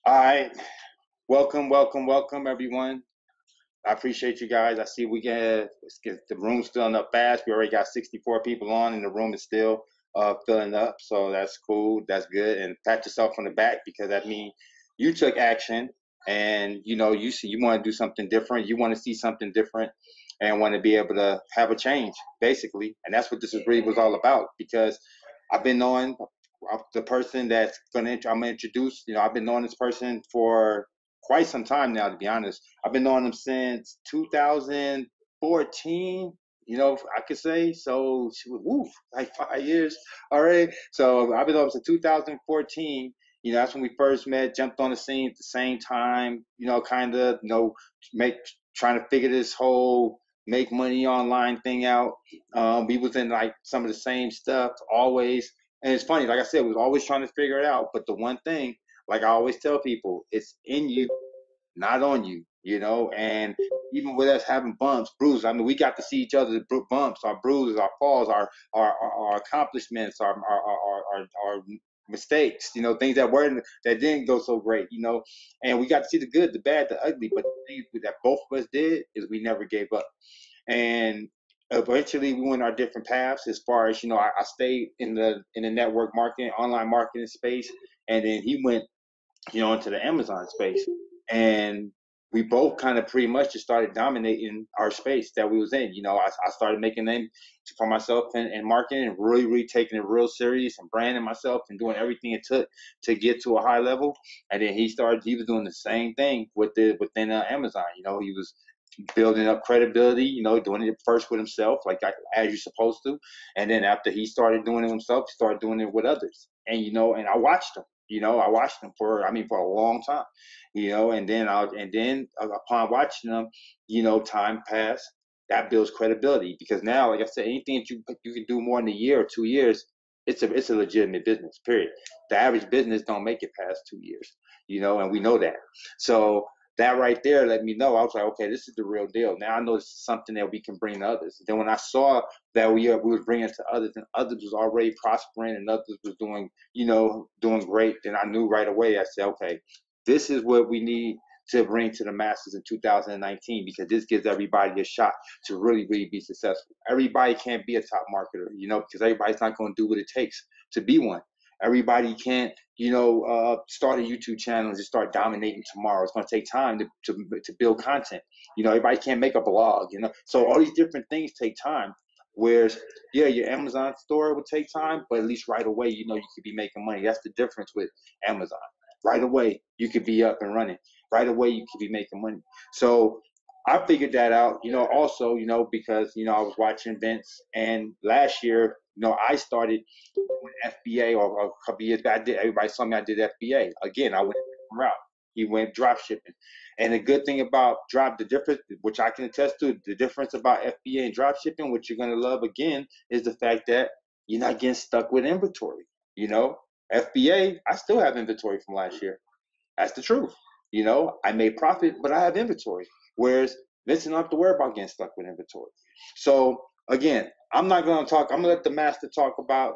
All right. Welcome, everyone. I appreciate you guys. I see let's get the room's filling up fast. We already got 64 people on, and the room is still filling up. So that's cool. That's good. And pat yourself on the back because that means you took action, and you want to do something different. You want to see something different, and want to be able to have a change, basically. And that's what this is really was all about. Because I've been knowing the person I'm gonna introduce. I've been knowing this person for quite some time now, to be honest. I've been knowing him since 2014. I could say so. Woo, like 5 years already. So I've been knowing him since 2014. That's when we first met. Jumped on the scene at the same time. Kind of, make trying to figure this whole make money online thing out. We was in like some of the same stuff always. And it's funny, like I said, we was always trying to figure it out. But the one thing, like I always tell people, it's in you, not on you. And even with us having bumps, bruises, I mean, we got to see each other's bumps, our bruises, our falls, our accomplishments, our mistakes, things that didn't go so great. And we got to see the good, the bad, the ugly. But the thing that both of us did is we never gave up. And eventually we went our different paths as far as I stayed in the network marketing, online marketing space, and then he went into the Amazon space. And we both kind of pretty much just started dominating our space that we was in. I started making name for myself in marketing and really taking it real serious and branding myself and doing everything it took to get to a high level. And then he was doing the same thing within Amazon. He was building up credibility, doing it first with himself, as you're supposed to. And then after he started doing it himself, he started doing it with others. And I watched him. I watched him for a long time. And then upon watching them, time passed. That builds credibility because now, like I said, anything that you can do more than a year or 2 years, it's a legitimate business. Period. The average business don't make it past 2 years. And we know that. So that right there let me know. I was like, okay, this is the real deal. Now I know this is something that we can bring to others. Then when I saw that we was bringing it to others, and others was already prospering, and others was doing great, then I knew right away. I said, okay, this is what we need to bring to the masses in 2019 because this gives everybody a shot to really be successful. Everybody can't be a top marketer, because everybody's not going to do what it takes to be one. Everybody can't, start a YouTube channel and just start dominating tomorrow. It's going to take time to build content. Everybody can't make a blog, So all these different things take time. Whereas, yeah, your Amazon store would take time, but at least right away, you could be making money. That's the difference with Amazon. Right away, you could be up and running. Right away, you could be making money. So I figured that out, also, because, I was watching events, and last year, I started with FBA or a couple years back. Everybody saw me, I did FBA. Again, I went a different route. He went drop shipping. And the good thing about the difference, which I can attest to, the difference about FBA and drop shipping, which you're going to love again, is the fact that you're not getting stuck with inventory. FBA, I still have inventory from last year. That's the truth. I made profit, but I have inventory. Whereas Vincent don't have to worry about getting stuck with inventory. So again, I'm not going to talk. I'm going to let the master talk about,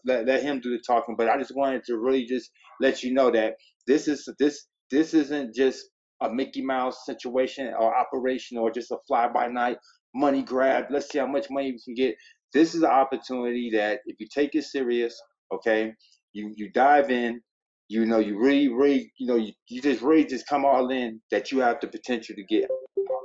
let him do the talking. But I just wanted to really just let you know that this isn't just a Mickey Mouse situation or operation or just a fly by night money grab. Let's see how much money we can get. This is an opportunity that if you take it serious, okay, you dive in, you really, you just really just come all in, that you have the potential to get all out.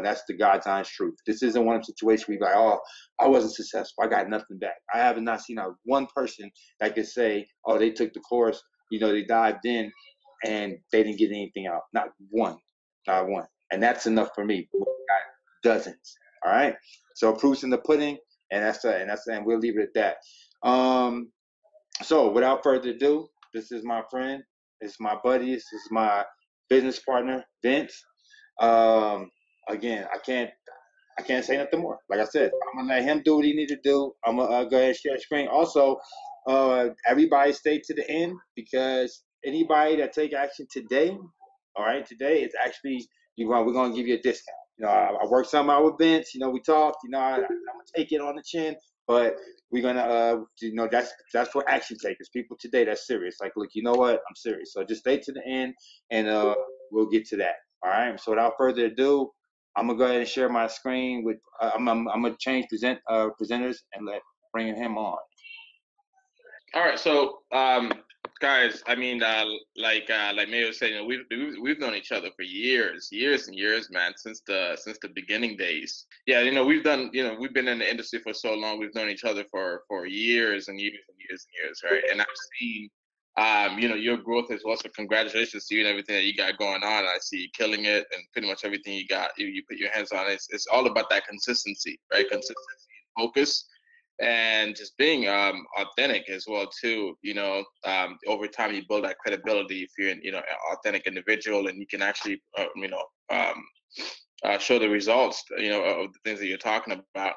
That's the God's honest truth. This isn't one of the situations where you're like, oh, I wasn't successful, I got nothing back. I have not seen one person that could say, oh, they took the course, they dived in and they didn't get anything out. Not one. And that's enough for me. We got dozens. All right. So proof's in the pudding, and we'll leave it at that. So without further ado, this is my friend, this is my buddy, this is my business partner, Vince. Again, I can't say nothing more. Like I said, I'm gonna let him do what he need to do. I'm gonna go ahead and share the screen. Also, everybody stay to the end, because anybody that take action today, all right, today is actually we're gonna give you a discount. I worked something out with Vince. We talked. I'm gonna take it on the chin. But we're gonna, that's for action takers. People today that's serious. Like, look, you know what? I'm serious. So just stay to the end, and we'll get to that. All right. So without further ado, I'm gonna go ahead and share my screen with. I'm gonna change presenters and bring him on. All right, so guys, I mean, like Mayo was saying, we've known each other for years and years, man, since the beginning days. Yeah, we've been in the industry for so long. We've known each other for years and years and years and years, right? And I've seen, your growth as well. So congratulations to you and everything that you got going on. I see you killing it, and pretty much everything you put your hands on. It's all about that consistency, right? Consistency, and focus, and just being authentic as well too. Over time you build that credibility if you're an authentic individual, and you can actually show the results of the things that you're talking about.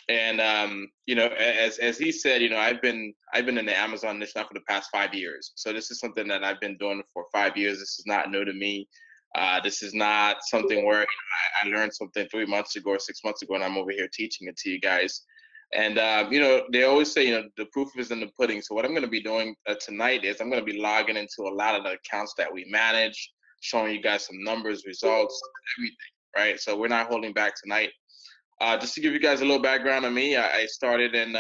And as he said, I've been in the Amazon niche now for the past 5 years. So this is something that I've been doing for 5 years. This is not new to me. This is not something where I learned something 3 months ago or 6 months ago, and I'm over here teaching it to you guys. And they always say, the proof is in the pudding. So what I'm going to be doing tonight is I'm going to be logging into a lot of the accounts that we manage, showing you guys some numbers, results, everything. Right. So we're not holding back tonight. Just to give you guys a little background on me, I started in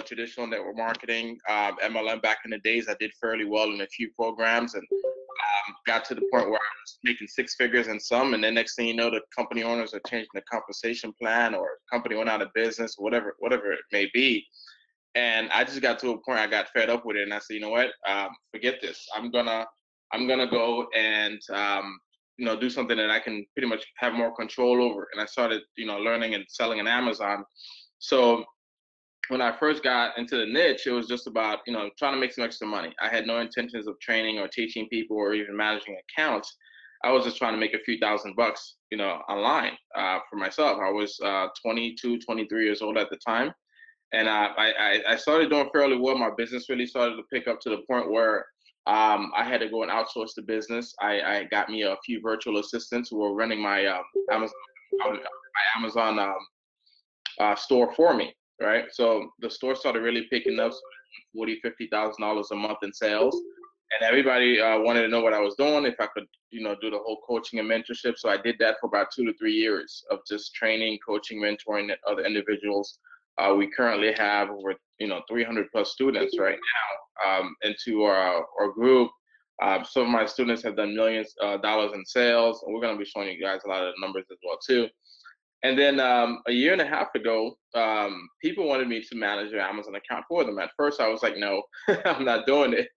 traditional network marketing, MLM back in the days. I did fairly well in a few programs, and got to the point where I was making six figures in some, and then next thing you know, the company owners are changing the compensation plan, or company went out of business, whatever it may be. And I just got to a point I got fed up with it, and I said, you know what, forget this. I'm gonna go and do something that I can pretty much have more control over. And I started learning and selling on Amazon. So when I first got into the niche, it was just about, trying to make some extra money. I had no intentions of training or teaching people or even managing accounts. I was just trying to make a few $1,000s, online for myself. I was 22, 23 years old at the time. And I started doing fairly well. My business really started to pick up to the point where I had to go and outsource the business. I got me a few virtual assistants who were running my Amazon store for me, right? So the store started really picking up, so $40,000, $50,000 a month in sales, and everybody wanted to know what I was doing, if I could, do the whole coaching and mentorship. So I did that for about 2 to 3 years of just training, coaching, mentoring other individuals. We currently have over 300 plus students right now into our group. Some of my students have done millions of dollars in sales, and we're going to be showing you guys a lot of the numbers as well too. And then a year and a half ago, people wanted me to manage their Amazon account for them. At first, I was like, no, I'm not doing it,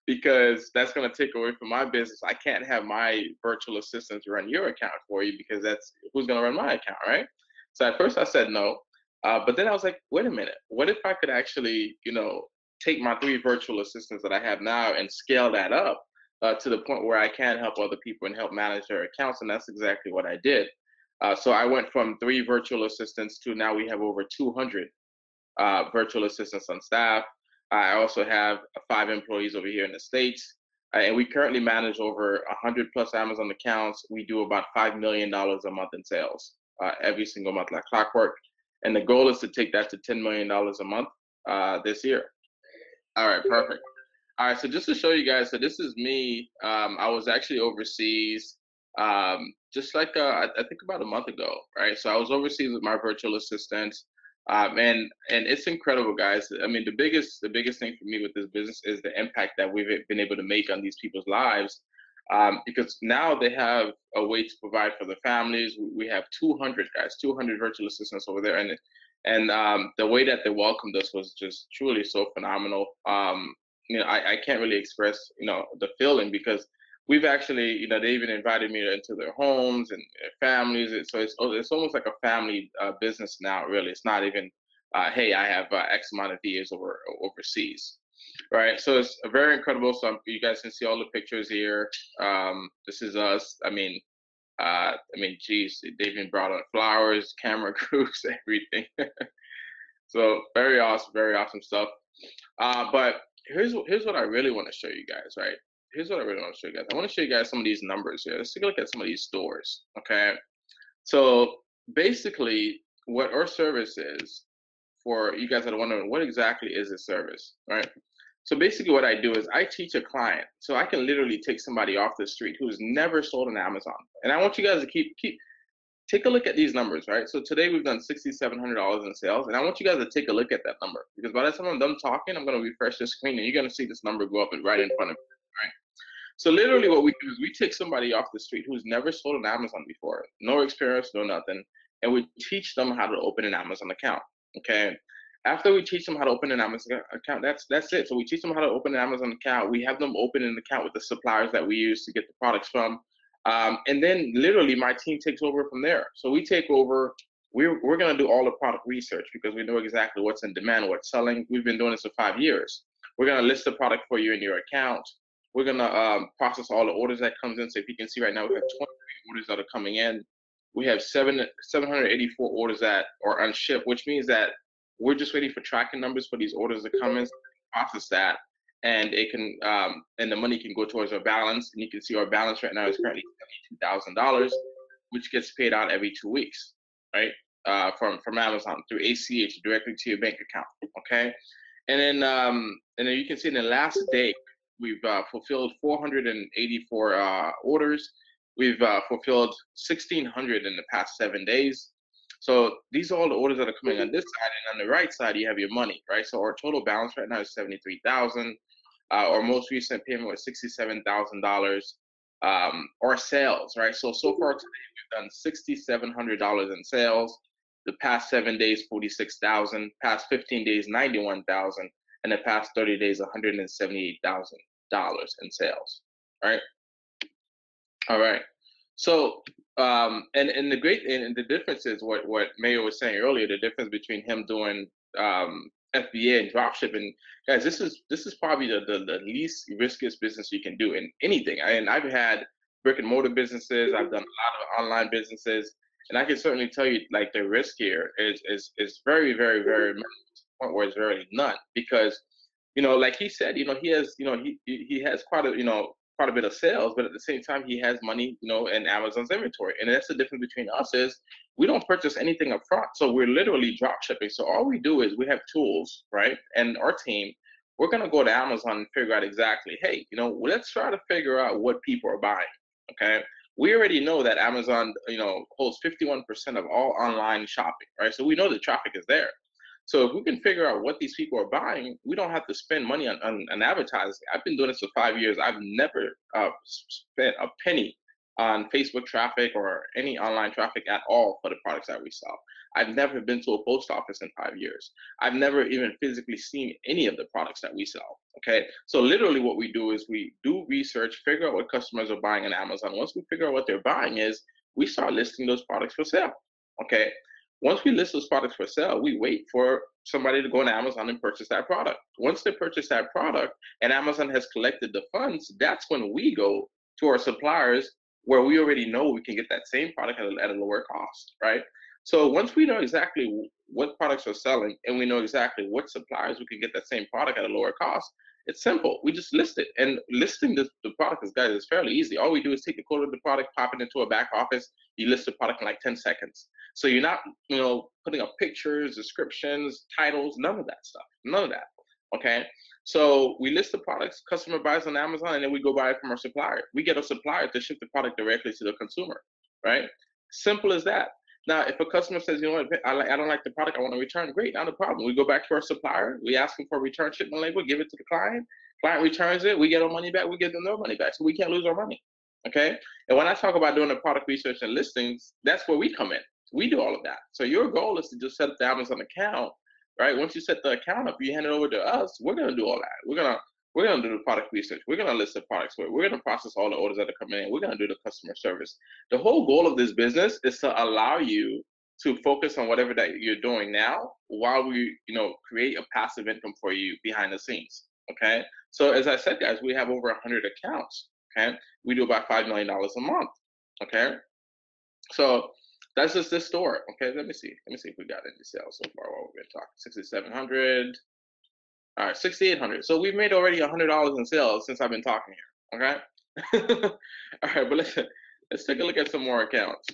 because that's going to take away from my business. I can't have my virtual assistants run your account for you, because that's who's going to run my account, right? So at first I said no. But then I was like, wait a minute, what if I could actually, take my 3 virtual assistants that I have now and scale that up to the point where I can help other people and help manage their accounts? And that's exactly what I did. So I went from 3 virtual assistants to now we have over 200 virtual assistants on staff. I also have 5 employees over here in the States. And we currently manage over 100 plus Amazon accounts. We do about $5 million a month in sales every single month, like clockwork. And the goal is to take that to $10 million a month this year. All right, perfect. All right, so just to show you guys, so this is me. I was actually overseas, just like I think about a month ago, right? So I was overseas with my virtual assistants, and it's incredible, guys. I mean, the biggest thing for me with this business is the impact that we've been able to make on these people's lives, because now they have a way to provide for their families. We have 200 guys, 200 virtual assistants over there, and the way that they welcomed us was just truly so phenomenal. I can't really express, the feeling, because we've actually, they even invited me into their homes and their families. So it's almost like a family business now, really. It's not even, hey, I have X amount of years overseas, right? So it's very incredible. So you guys can see all the pictures here. This is us. Geez, they even brought on flowers, camera crews, everything. So very awesome stuff. But here's what I really want to show you guys, right? Here's what I really want to show you guys. I want to show you guys some of these numbers here. Let's take a look at some of these stores, okay? So basically, what our service is for you guys that are wondering what exactly is this service, right? So basically what I do is I teach a client, so I can literally take somebody off the street who's never sold on Amazon. And I want you guys to take a look at these numbers, right? So today we've done $6,700 in sales, and I want you guys to take a look at that number, because by the time I'm done talking, I'm going to refresh the screen and you're going to see this number go up and right in front of you, right? So literally what we do is we take somebody off the street who's never sold on Amazon before, no experience, no nothing, and we teach them how to open an Amazon account, okay? After we teach them how to open an Amazon account, that's it. So we teach them how to open an Amazon account. We have them open an account with the suppliers that we use to get the products from. And then literally my team takes over from there. So we take over, we're going to do all the product research because we know exactly what's in demand, what's selling. We've been doing this for 5 years. We're going to list the product for you in your account. We're going to process all the orders that comes in. So if you can see right now, we have 23 orders that are coming in. We have 784 orders that are unshipped, which means that we're just waiting for tracking numbers for these orders to come in, so process that, and it can and the money can go towards our balance. And you can see our balance right now is currently $72,000, which gets paid out every 2 weeks, right? From Amazon through ACH directly to your bank account. Okay, and then you can see in the last day we've fulfilled 484 orders. We've fulfilled 1,600 in the past 7 days. So these are all the orders that are coming on this side, and on the right side you have your money, right? So our total balance right now is 73,000. Our most recent payment was $67,000. Our sales, right? So far today we've done $6,700 in sales. The past 7 days, 46,000. Past 15 days, 91,000, and the past 30 days, $178,000 in sales. Right? All right. So and the difference is what Mayo was saying earlier. The difference between him doing FBA and dropshipping, guys. This is probably the least riskiest business you can do in anything. And I've had brick and mortar businesses. I've done a lot of online businesses, and I can certainly tell you, like, the risk here is very, very, very minimal, to the point where it's very none. Because, like he said, he has, he has quite a bit of sales, but at the same time he has money, in Amazon's inventory. And that's the difference between us, is we don't purchase anything up front. So we're literally drop shipping. So all we do is we have tools, right? And our team, we're going to go to Amazon and figure out exactly, hey, let's try to figure out what people are buying. Okay. We already know that Amazon, holds 51% of all online shopping, right? So we know the traffic is there. So if we can figure out what these people are buying, we don't have to spend money on advertising. I've been doing this for 5 years. I've never spent a penny on Facebook traffic or any online traffic at all for the products that we sell. I've never been to a post office in 5 years. I've never even physically seen any of the products that we sell. Okay. So literally what we do is we do research, figure out what customers are buying on Amazon. Once we figure out what they're buying is, we start listing those products for sale. Okay. Once we list those products for sale, we wait for somebody to go on Amazon and purchase that product. Once they purchase that product and Amazon has collected the funds, that's when we go to our suppliers, where we already know we can get that same product at a lower cost, right? So once we know exactly what products are selling and we know exactly what suppliers we can get that same product at a lower cost, it's simple. We just list it. And listing the product, guys, is fairly easy. All we do is take the code of the product, pop it into a back office. You list the product in like 10 seconds. So you're not, putting up pictures, descriptions, titles, none of that stuff. None of that. Okay. So we list the products, customer buys on Amazon, and then we go buy it from our supplier. We get a supplier to ship the product directly to the consumer, right? Simple as that. Now, if a customer says, you know what, I don't like the product, I want to return, great, not a problem. We go back to our supplier, we ask them for a return shipment label, give it to the client returns it, we get our money back, we give them their money back, so we can't lose our money, okay? And when I talk about doing the product research and listings, that's where we come in. We do all of that. So your goal is to just set up the Amazon account, right? Once you set the account up, you hand it over to us, we're going to do all that. We're going to do the product research. We're going to list the products. We're going to process all the orders that are coming in. We're going to do the customer service. The whole goal of this business is to allow you to focus on whatever that you're doing now, while we, create a passive income for you behind the scenes. Okay. So as I said, guys, we have over 100 accounts. Okay. We do about $5 million a month. Okay. So that's just this store. Okay. Let me see if we got any sales so far while we've been talking. 6,700. All right, 6,800. So we've made already $100 in sales since I've been talking here. Okay. All right, but let's take a look at some more accounts.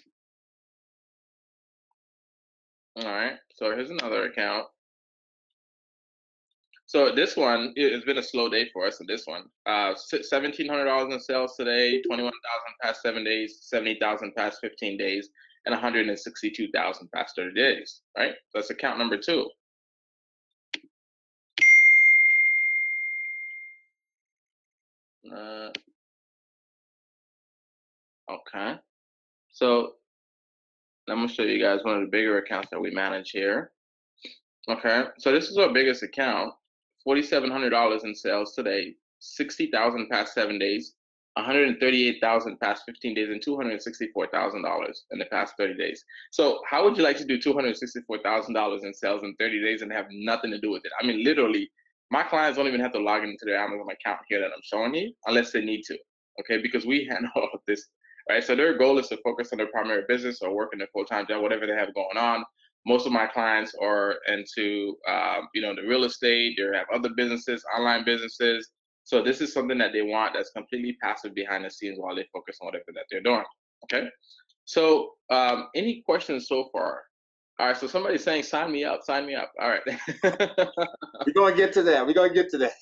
All right. So here's another account. So this one, it's been a slow day for us in this one. $1,700 in sales today, 21,000 past 7 days, 70,000 past 15 days, and 162,000 past 30 days, right? So that's account number 2. Okay. So I'm gonna show you guys one of the bigger accounts that we manage here. Okay, so this is our biggest account, $4,700 in sales today, 60,000 past 7 days, 138,000 past 15 days, and $264,000 in the past 30 days. So how would you like to do $264,000 in sales in 30 days and have nothing to do with it? I mean, literally, my clients don't even have to log into their Amazon account here that I'm showing you unless they need to, okay? Because we handle all of this, right? So their goal is to focus on their primary business or working their full-time job, whatever they have going on. Most of my clients are into, the real estate. They have other businesses, online businesses. So this is something that they want that's completely passive behind the scenes while they focus on whatever that they're doing. Okay. So any questions so far? All right. So somebody's saying, sign me up, sign me up. All right. We're going to get to that. We're going to get to that.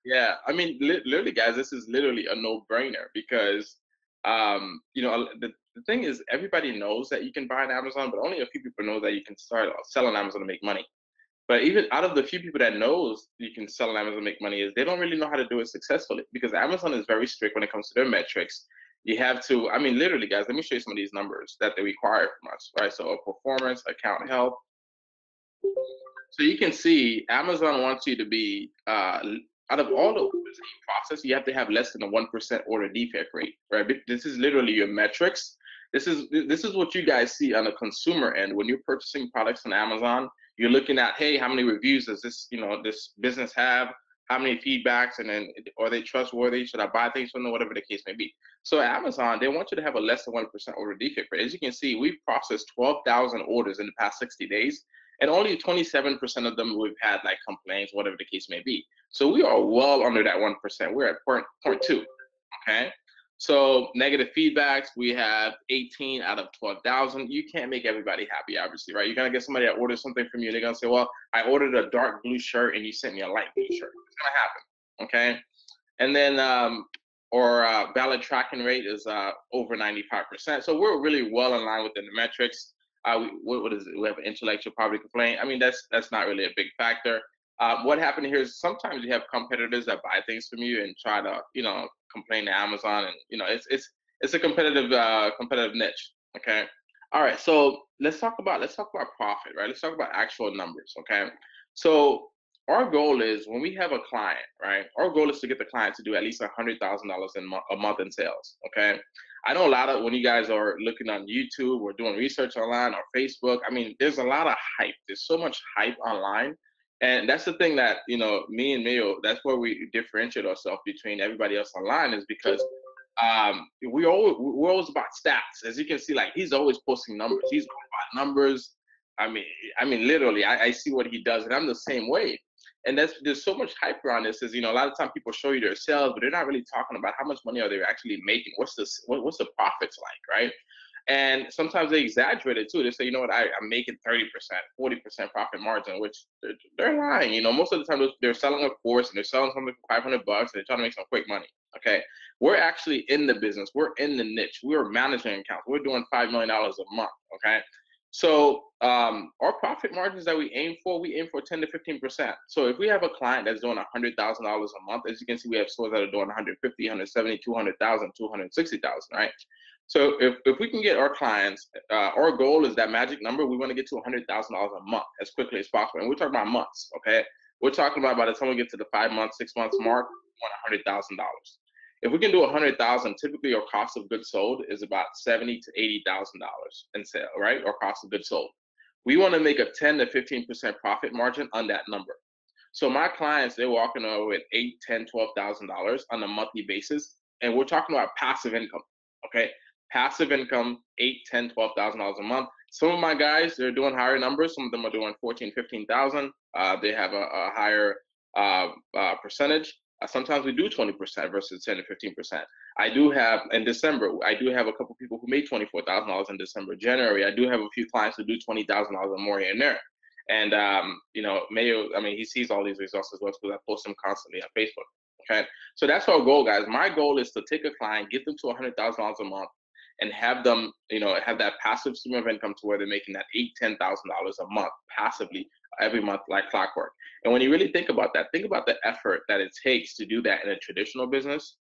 Yeah. I mean, literally, guys, this is literally a no-brainer because, the thing is, everybody knows that you can buy on Amazon, but only a few people know that you can start sell on Amazon to make money. But even out of the few people that knows you can sell on Amazon to make money, is they don't really know how to do it successfully because Amazon is very strict when it comes to their metrics. You have to, I mean, literally, guys, let me show you some of these numbers that they require from us, right? So performance, account health. So you can see Amazon wants you to be, out of all the process, you have to have less than a 1% order defect rate, right? This is literally your metrics. This is what you guys see on the consumer end. When you're purchasing products on Amazon, you're looking at, hey, how many reviews does this business have? How many feedbacks? And then, are they trustworthy? Should I buy things from them? Whatever the case may be. So Amazon, they want you to have a less than 1% order defect rate. As you can see, we've processed 12,000 orders in the past 60 days. And only 27% of them we've had like complaints, whatever the case may be. So we are well under that 1%. We're at 0.2. Okay. So negative feedbacks, we have 18 out of 12,000. You can't make everybody happy, obviously, right? You're gonna get somebody that orders something from you, and they're gonna say, "Well, I ordered a dark blue shirt and you sent me a light blue shirt." It's gonna happen, okay? And then, valid tracking rate is over 95%. So we're really well in line within the metrics. What is it? We have an intellectual property complaint. I mean, that's not really a big factor. What happened here is sometimes you have competitors that buy things from you and try to, complain to Amazon, and it's a competitive niche. Okay. All right. So let's talk about profit, right? Let's talk about actual numbers. Okay. So our goal is when we have a client, right? Our goal is to get the client to do at least $100,000 a month in sales. Okay. I know a lot of when you guys are looking on YouTube or doing research online or Facebook, I mean, there's a lot of hype. There's so much hype online. And that's the thing that, me and Mayo, that's where we differentiate ourselves between everybody else online, is because we're always about stats. As you can see, like, he's always posting numbers. He's all about numbers. I mean, literally, I see what he does, and I'm the same way. And there's so much hype around this. Is, a lot of times people show you their sales, but they're not really talking about how much money are they actually making. What's the profits like, right? And sometimes they exaggerate it too. They say, you know what, I'm making 30%, 40% profit margin, which they're lying. Most of the time they're selling a course and they're selling something for $500 and they're trying to make some quick money. Okay. We're actually in the business. We're in the niche. We're managing accounts. We're doing $5 million a month. Okay. So our profit margins that we aim for 10 to 15%. So if we have a client that's doing $100,000 a month, as you can see, we have stores that are doing 150, 170, 200,000, 260,000, right? So if we can get our clients, our goal is that magic number. We want to get to $100,000 a month as quickly as possible. And we're talking about months, okay? We're talking about by the time we get to the 5 months, 6 months mark, we want $100,000. If we can do 100,000, typically our cost of goods sold is about $70,000 to $80,000 in sale, right? Or cost of goods sold. We want to make a 10 to 15% profit margin on that number. So my clients, they're walking away with $8,000, $10,000, $12,000 on a monthly basis, and we're talking about passive income, okay? Passive income, $8,000, $10,000, $12,000 a month. Some of my guys, they're doing higher numbers. Some of them are doing 14,000, 15,000. They have a higher percentage. Sometimes we do 20% versus 10 to 15%. I do have in December. I do have a couple people who made $24,000 in December. January, I do have a few clients who do $20,000 or more here and there. And you know, Mayo, I mean, he sees all these results as well because I post them constantly on Facebook. Okay, so that's our goal, guys. My goal is to take a client, get them to $100,000 a month, and have them, you know, have that passive stream of income to where they're making that $8,000-$10,000 a month passively every month like clockwork. And when you really think about that, think about the effort that it takes to do that in a traditional business,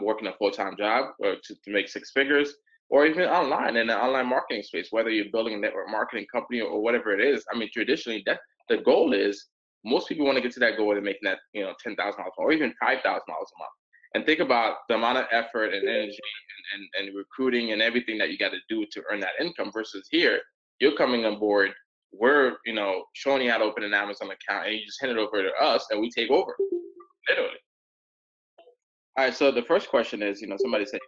working a full-time job or to make six figures, or even online in the online marketing space, whether you're building a network marketing company or whatever it is. I mean, traditionally, that the goal is most people want to get to that goal of making that, you know, $10,000 or even $5,000 a month. And think about the amount of effort and energy and recruiting and everything that you got to do to earn that income versus here, you're coming on board. We're, you know, showing you how to open an Amazon account and you just hand it over to us and we take over, literally. All right, so the first question is, you know, somebody said,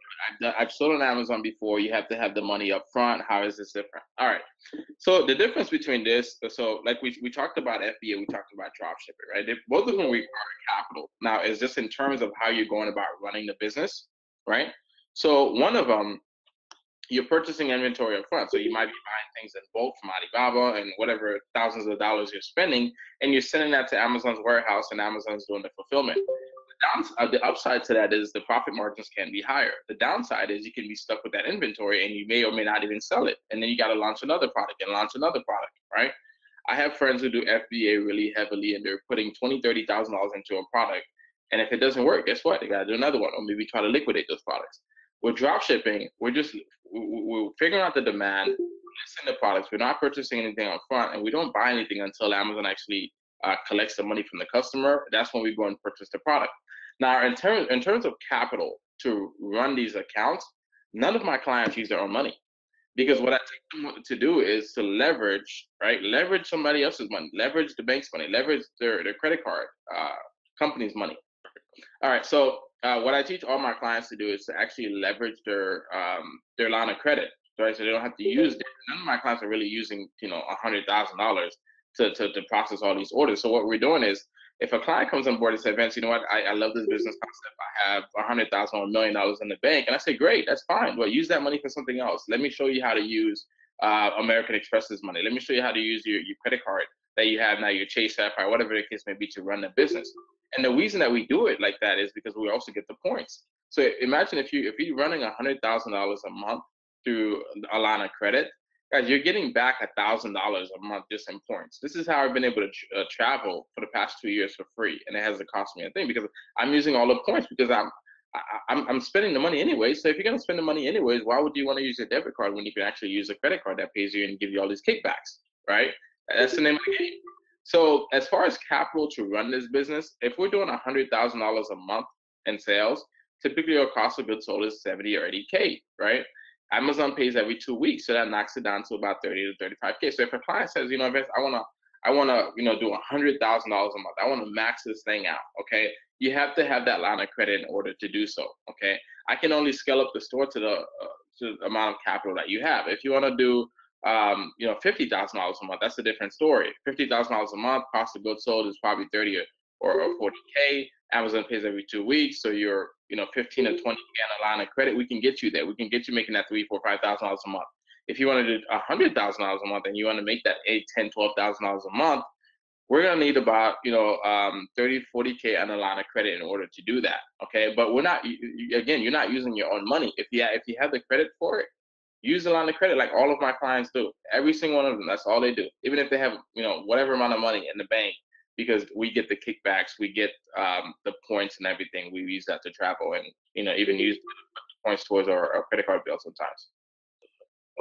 I've sold on Amazon before. You have to have the money up front. How is this different? All right, so the difference between this, so like we talked about FBA, we talked about dropshipping, right? Both of them require capital. Now, it's just in terms of how you're going about running the business, right? So one of them, you're purchasing inventory up front. So you might be buying things in bulk from Alibaba and whatever thousands of dollars you're spending, and you're sending that to Amazon's warehouse and Amazon's doing the fulfillment. The upside to that is the profit margins can be higher. The downside is you can be stuck with that inventory and you may or may not even sell it. And then you got to launch another product and launch another product, right? I have friends who do FBA really heavily and they're putting $20,000, $30,000 into a product. And if it doesn't work, guess what? They got to do another one or maybe try to liquidate those products. With drop shipping, we're figuring out the demand, listing the products. We're not purchasing anything up front and we don't buy anything until Amazon actually collects the money from the customer. That's when we go and purchase the product. Now, in terms of capital to run these accounts, none of my clients use their own money because what I take them to do is to leverage, right? Leverage somebody else's money, leverage the bank's money, leverage their credit card company's money. All right, so what I teach all my clients to do is to actually leverage their line of credit, right? So they don't have to use it. None of my clients are really using, you know, $100,000 to process all these orders. So what we're doing is, if a client comes on board and says, Vince, you know what, I love this business concept. I have $100,000 or $1 million in the bank, and I say, great, that's fine. Well, use that money for something else. Let me show you how to use American Express's money. Let me show you how to use your credit card that you have now, your Chase Sapphire, whatever the case may be, to run the business. And the reason that we do it like that is because we also get the points. So imagine if you're running $100,000 a month through a line of credit, guys, you're getting back $1,000 a month just in points. This is how I've been able to travel for the past 2 years for free, and it hasn't cost me a thing because I'm using all the points because I'm spending the money anyway. So if you're gonna spend the money anyways, why would you want to use a debit card when you can actually use a credit card that pays you and give you all these kickbacks, right? That's the name of the game. So as far as capital to run this business, if we're doing $100,000 a month in sales, typically our cost of goods sold is 70 or 80K, right? Amazon pays every 2 weeks, so that knocks it down to about 30 to 35K. So if a client says, you know, Vince, I wanna, you know, do $100,000 a month, I want to max this thing out, okay? You have to have that line of credit in order to do so, okay? I can only scale up the store to the amount of capital that you have. If you want to do you know, $50,000 a month, that's a different story. $50,000 a month, cost of goods sold is probably 30 or 40K. Amazon pays every 2 weeks, so you're, you know, 15 to 20K on a line of credit. We can get you there. We can get you making that $3,000, $4,000, $5,000 a month. If you want to do $100,000 a month and you want to make that $8,000, $10,000, $12,000 a month, we're gonna need about, you know, 30, 40K on a line of credit in order to do that. Okay, but we're not. Again, you're not using your own money. If you have the credit for it, use the line of credit like all of my clients do. Every single one of them, that's all they do. Even if they have, you know, whatever amount of money in the bank, because we get the kickbacks, we get the points and everything. We use that to travel and, you know, even use points towards our credit card bill sometimes.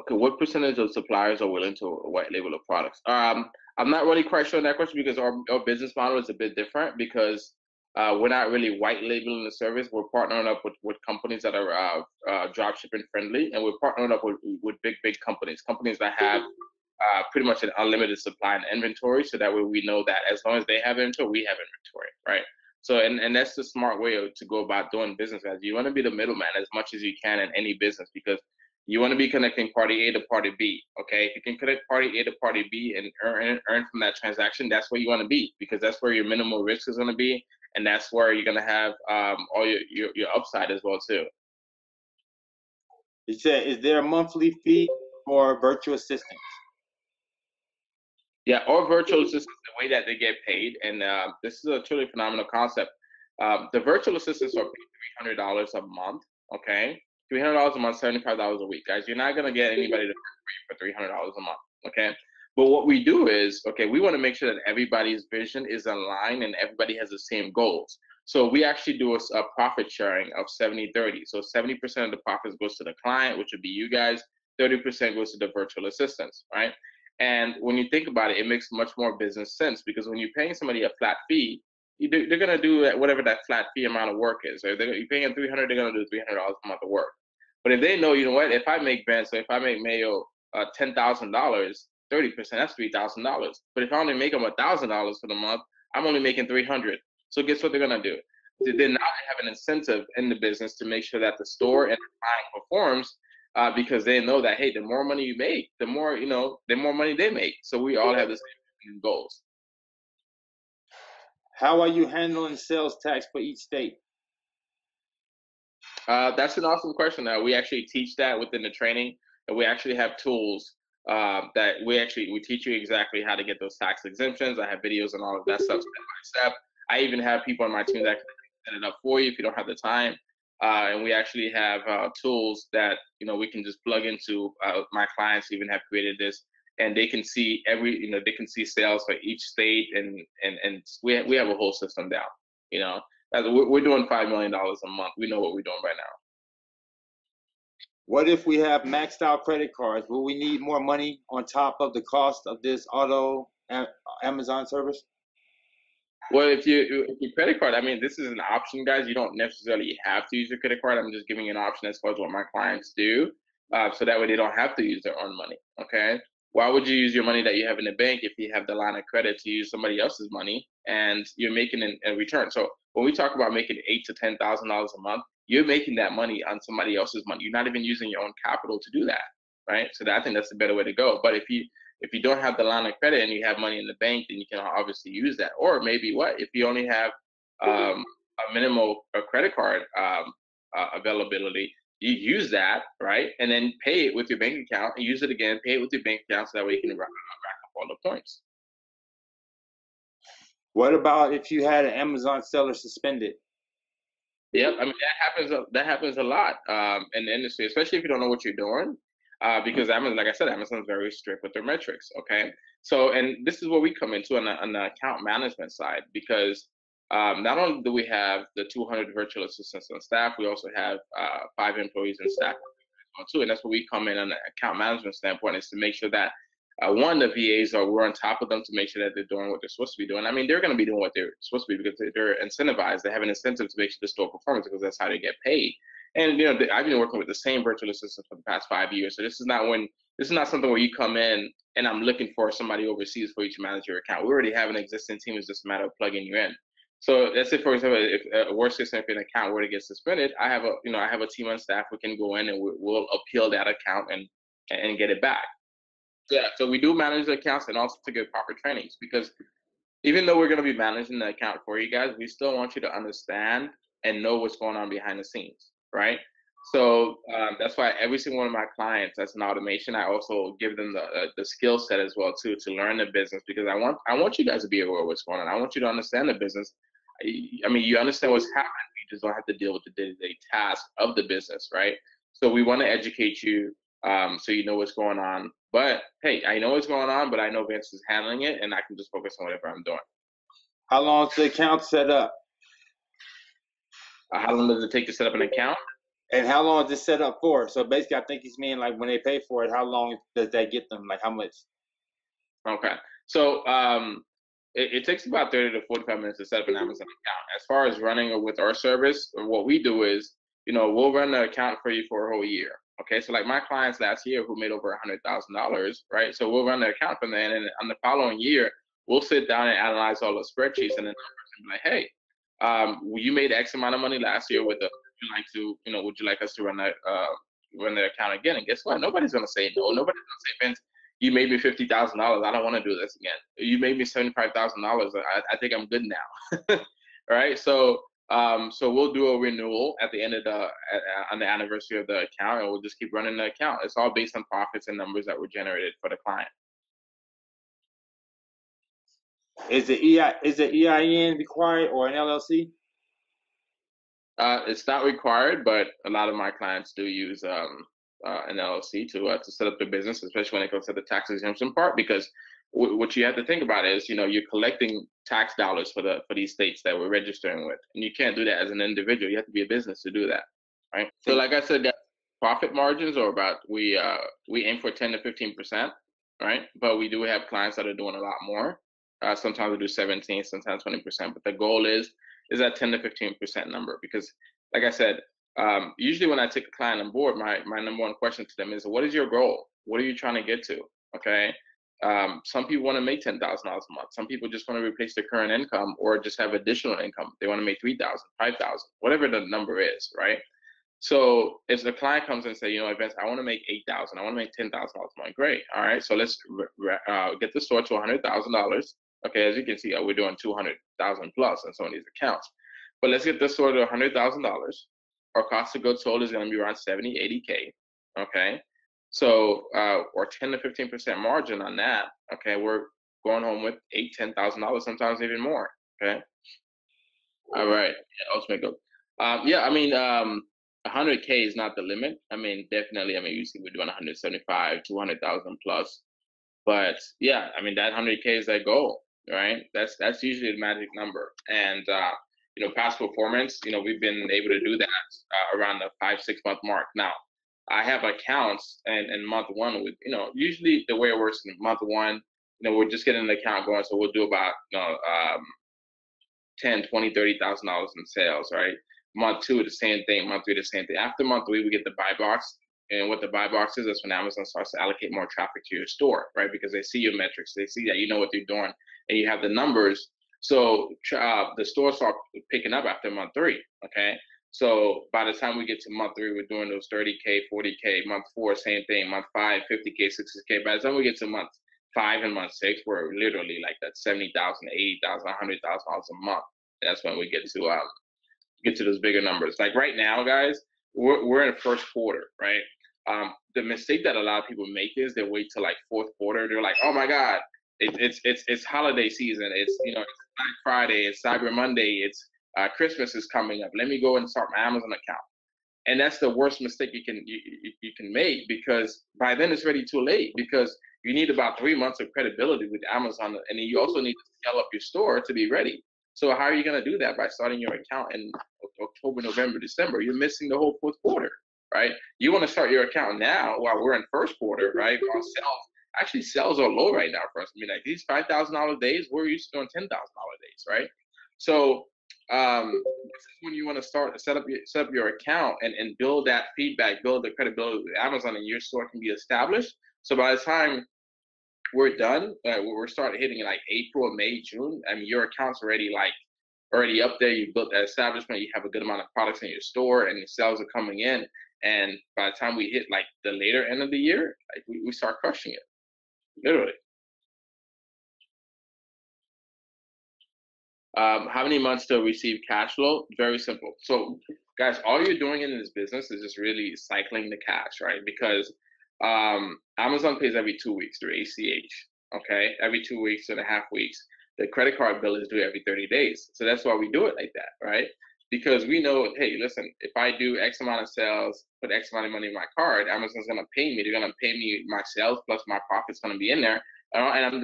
Okay, what percentage of suppliers are willing to white label the products? I'm not really quite sure on that question because our business model is a bit different because we're not really white labeling the service. We're partnering up with companies that are drop shipping friendly, and we're partnering up with big companies that have pretty much an unlimited supply and inventory. So that way we know that as long as they have inventory, we have inventory, right? So and that's the smart way to go about doing business, guys. You want to be the middleman as much as you can in any business because you want to be connecting party A to party B, okay? If you can connect party A to party B and earn from that transaction, that's where you want to be because that's where your minimal risk is going to be, and that's where you're going to have all your upside as well too. It said, is there a monthly fee for virtual assistants? Yeah, or virtual assistants, the way that they get paid, and this is a truly phenomenal concept. The virtual assistants are paid $300 a month. Okay, $300 a month, $75 a week, guys. You're not gonna get anybody to work for you for $300 a month. Okay, but what we do is, okay, we want to make sure that everybody's vision is aligned and everybody has the same goals. So we actually do a profit sharing of 70-30. So 70% of the profits goes to the client, which would be you guys. 30% goes to the virtual assistants, right? And when you think about it, it makes much more business sense because when you're paying somebody a flat fee, they're going to do whatever that flat fee amount of work is. So if you're paying them 300, they're going to do $300 a month of work. But if they know, you know what, if I make Ben, so if I make Mayo $10,000, 30%, that's $3,000. But if I only make them $1,000 for the month, I'm only making 300. So guess what they're going to do? Then now they have an incentive in the business to make sure that the store and the client performs because they know that, hey, the more money you make, the more, the more money they make. So we all have the same goals. How are you handling sales tax for each state? That's an awesome question. We actually teach that within the training, and we actually have tools that we teach you exactly how to get those tax exemptions. I have videos and all of that stuff step by step. I even have people on my team that can set it up for you if you don't have the time. And we actually have tools that we can just plug into. My clients even have created this, and they can see they can see sales for each state, and we have a whole system down. We're doing $5 million a month. We know what we're doing right now. What if we have maxed out credit cards? Will we need more money on top of the cost of this Amazon service? Well, if your credit card, I mean, this is an option, guys. You don't necessarily have to use your credit card. I'm just giving you an option as far as what my clients do, so that way they don't have to use their own money. Okay. Why would you use your money that you have in the bank if you have the line of credit to use somebody else's money and you're making a return? So when we talk about making $8,000 to $10,000 a month, you're making that money on somebody else's money. You're not even using your own capital to do that, right? So I think that's a better way to go. But if you don't have the line of credit and you have money in the bank, then you can obviously use that. Or maybe if you only have a minimal credit card availability, you use that, right? And then pay it with your bank account and use it again, pay it with your bank account so that way you can rack up all the points. What about if you had an Amazon seller suspended? Yep, I mean that happens a lot in the industry, especially if you don't know what you're doing, because Amazon, like I said, Amazon's very strict with their metrics. Okay, so and this is where we come into on the account management side, because not only do we have the 200 virtual assistants on staff, we also have 5 employees in staff too, and that's where we come in on the account management standpoint, is to make sure that one, the VAs we're on top of them to make sure that they're doing what they're supposed to be doing. I mean, they're going to be doing what they're supposed to be because they're incentivized. They have an incentive to make sure the store performs because that's how they get paid. And I've been working with the same virtual assistant for the past 5 years. So this is not something where you come in and I'm looking for somebody overseas for you to manage your account. We already have an existing team. It's just a matter of plugging you in. So let's say, for example, if worst case scenario, if an account were to get suspended, I have a team on staff. We can go in and we'll appeal that account and get it back. Yeah, so we do manage the accounts and also to give proper trainings, because even though we're going to be managing the account for you guys, we still want you to understand and know what's going on behind the scenes, right? So that's why every single one of my clients that's an automation, I also give them the skill set as well too, to learn the business, because I want you guys to be aware of what's going on. I want you to understand the business. I mean, you understand what's happening. You just don't have to deal with the day-to-day task of the business, right? So we want to educate you so you know what's going on. But hey, I know what's going on, but I know Vince is handling it, and I can just focus on whatever I'm doing. How long is the account set up? How long does it take to set up an account? And how long is it set up for? So basically, I think he's meaning like when they pay for it, how long does that get them? Like how much? Okay. So it takes about 30 to 45 minutes to set up an Amazon account. As far as running with our service, what we do is, we'll run the account for you for a whole year. Okay, so like my clients last year who made over $100,000, right? So we'll run the account for them, and then on the following year, we'll sit down and analyze all the spreadsheets and then be like, hey, you made X amount of money last year with the. Would you like us to run the account again? And guess what? Nobody's gonna say no. Nobody's gonna say, Vince, you made me $50,000. I don't want to do this again. You made me $75,000. I think I'm good now. Right? So we'll do a renewal at the end of on the anniversary of the account, and we'll just keep running the account. It's all based on profits and numbers that were generated for the client. Is the EIN required or an LLC? It's not required, but a lot of my clients do use an LLC to set up their business, especially when it comes to the tax exemption part. Because what you have to think about is, you're collecting tax dollars for these states that we're registering with, and you can't do that as an individual. You have to be a business to do that, right? So, like I said, that profit margins are about we aim for 10 to 15%, right? But we do have clients that are doing a lot more. Sometimes we do 17, sometimes 20%. But the goal is that 10 to 15% number, because like I said, usually when I take a client on board, my number one question to them is, what is your goal? What are you trying to get to? Okay. Some people want to make $10,000 a month. Some people just want to replace their current income or just have additional income. They want to make 3,000, 5,000, whatever the number is, right? So if the client comes and say, Vince, I want to make 8,000, I want to make $10,000 a month, great. All right, so let's get the store to $100,000. Okay, as you can see, we're doing 200,000 plus on some of these accounts. But let's get the store to $100,000. Our cost of goods sold is going to be around 70, 80K. Okay, so or 10 to 15% margin on that. Okay, we're going home with $8,000, $10,000, sometimes even more. Okay, all right, yeah, ultimate goal. Yeah, I mean, 100K is not the limit. I mean, definitely. I mean, usually we're doing 175, 200,000 plus. But yeah, I mean, that 100K is that goal, right? That's usually the magic number. And past performance, we've been able to do that around the 5-6 month mark. Now, I have accounts in month one with, usually the way it works in month one, we're just getting an account going, so we'll do about 10, 20, $30,000 in sales, right? Month two, the same thing. Month three, the same thing. After month three, we get the buy box. And what the buy box is, that's when Amazon starts to allocate more traffic to your store, right? Because they see your metrics, they see that you know what you're doing, and you have the numbers. So the stores start picking up after month three, okay? So by the time we get to month three, we're doing those 30K, 40K. Month four, same thing. Month five, 50K, 60K. By the time we get to month 5 and month 6, we're literally like that 70,000, 80,000, $100,000 a month. And that's when we get to those bigger numbers. Like right now, guys, we're in the first quarter, right? The mistake that a lot of people make is they wait till like fourth quarter. They're like, oh my God, it's holiday season. It's it's Black Friday, it's Cyber Monday, it's Christmas is coming up. Let me go and start my Amazon account. And that's the worst mistake you can make, because by then it's already too late, because you need about 3 months of credibility with Amazon, and you also need to scale up your store to be ready. So how are you going to do that? By starting your account in October, November, December? You're missing the whole fourth quarter, right? You want to start your account now while we're in first quarter, right? Our sales are low right now for us. I mean, like these $5,000 days, we're used to doing $10,000 days, right? So this is when you want to set up your account and build that feedback, build the credibility with Amazon, and your store can be established. So by the time we're done, we're starting hitting like April, May, June. I mean, your account's already up there. You built that establishment. You have a good amount of products in your store, and your sales are coming in. And by the time we hit like the later end of the year, like we start crushing it, literally. How many months to receive cash flow? Very simple. So, guys, all you're doing in this business is just really cycling the cash, right? Because Amazon pays every 2 weeks through ACH, okay? Every 2 weeks, 2.5 weeks. The credit card bill is due every 30 days. So that's why we do it like that, right? Because we know, hey, listen, if I do X amount of sales, put X amount of money in my card, Amazon's going to pay me. They're going to pay me my sales plus my profit's going to be in there. And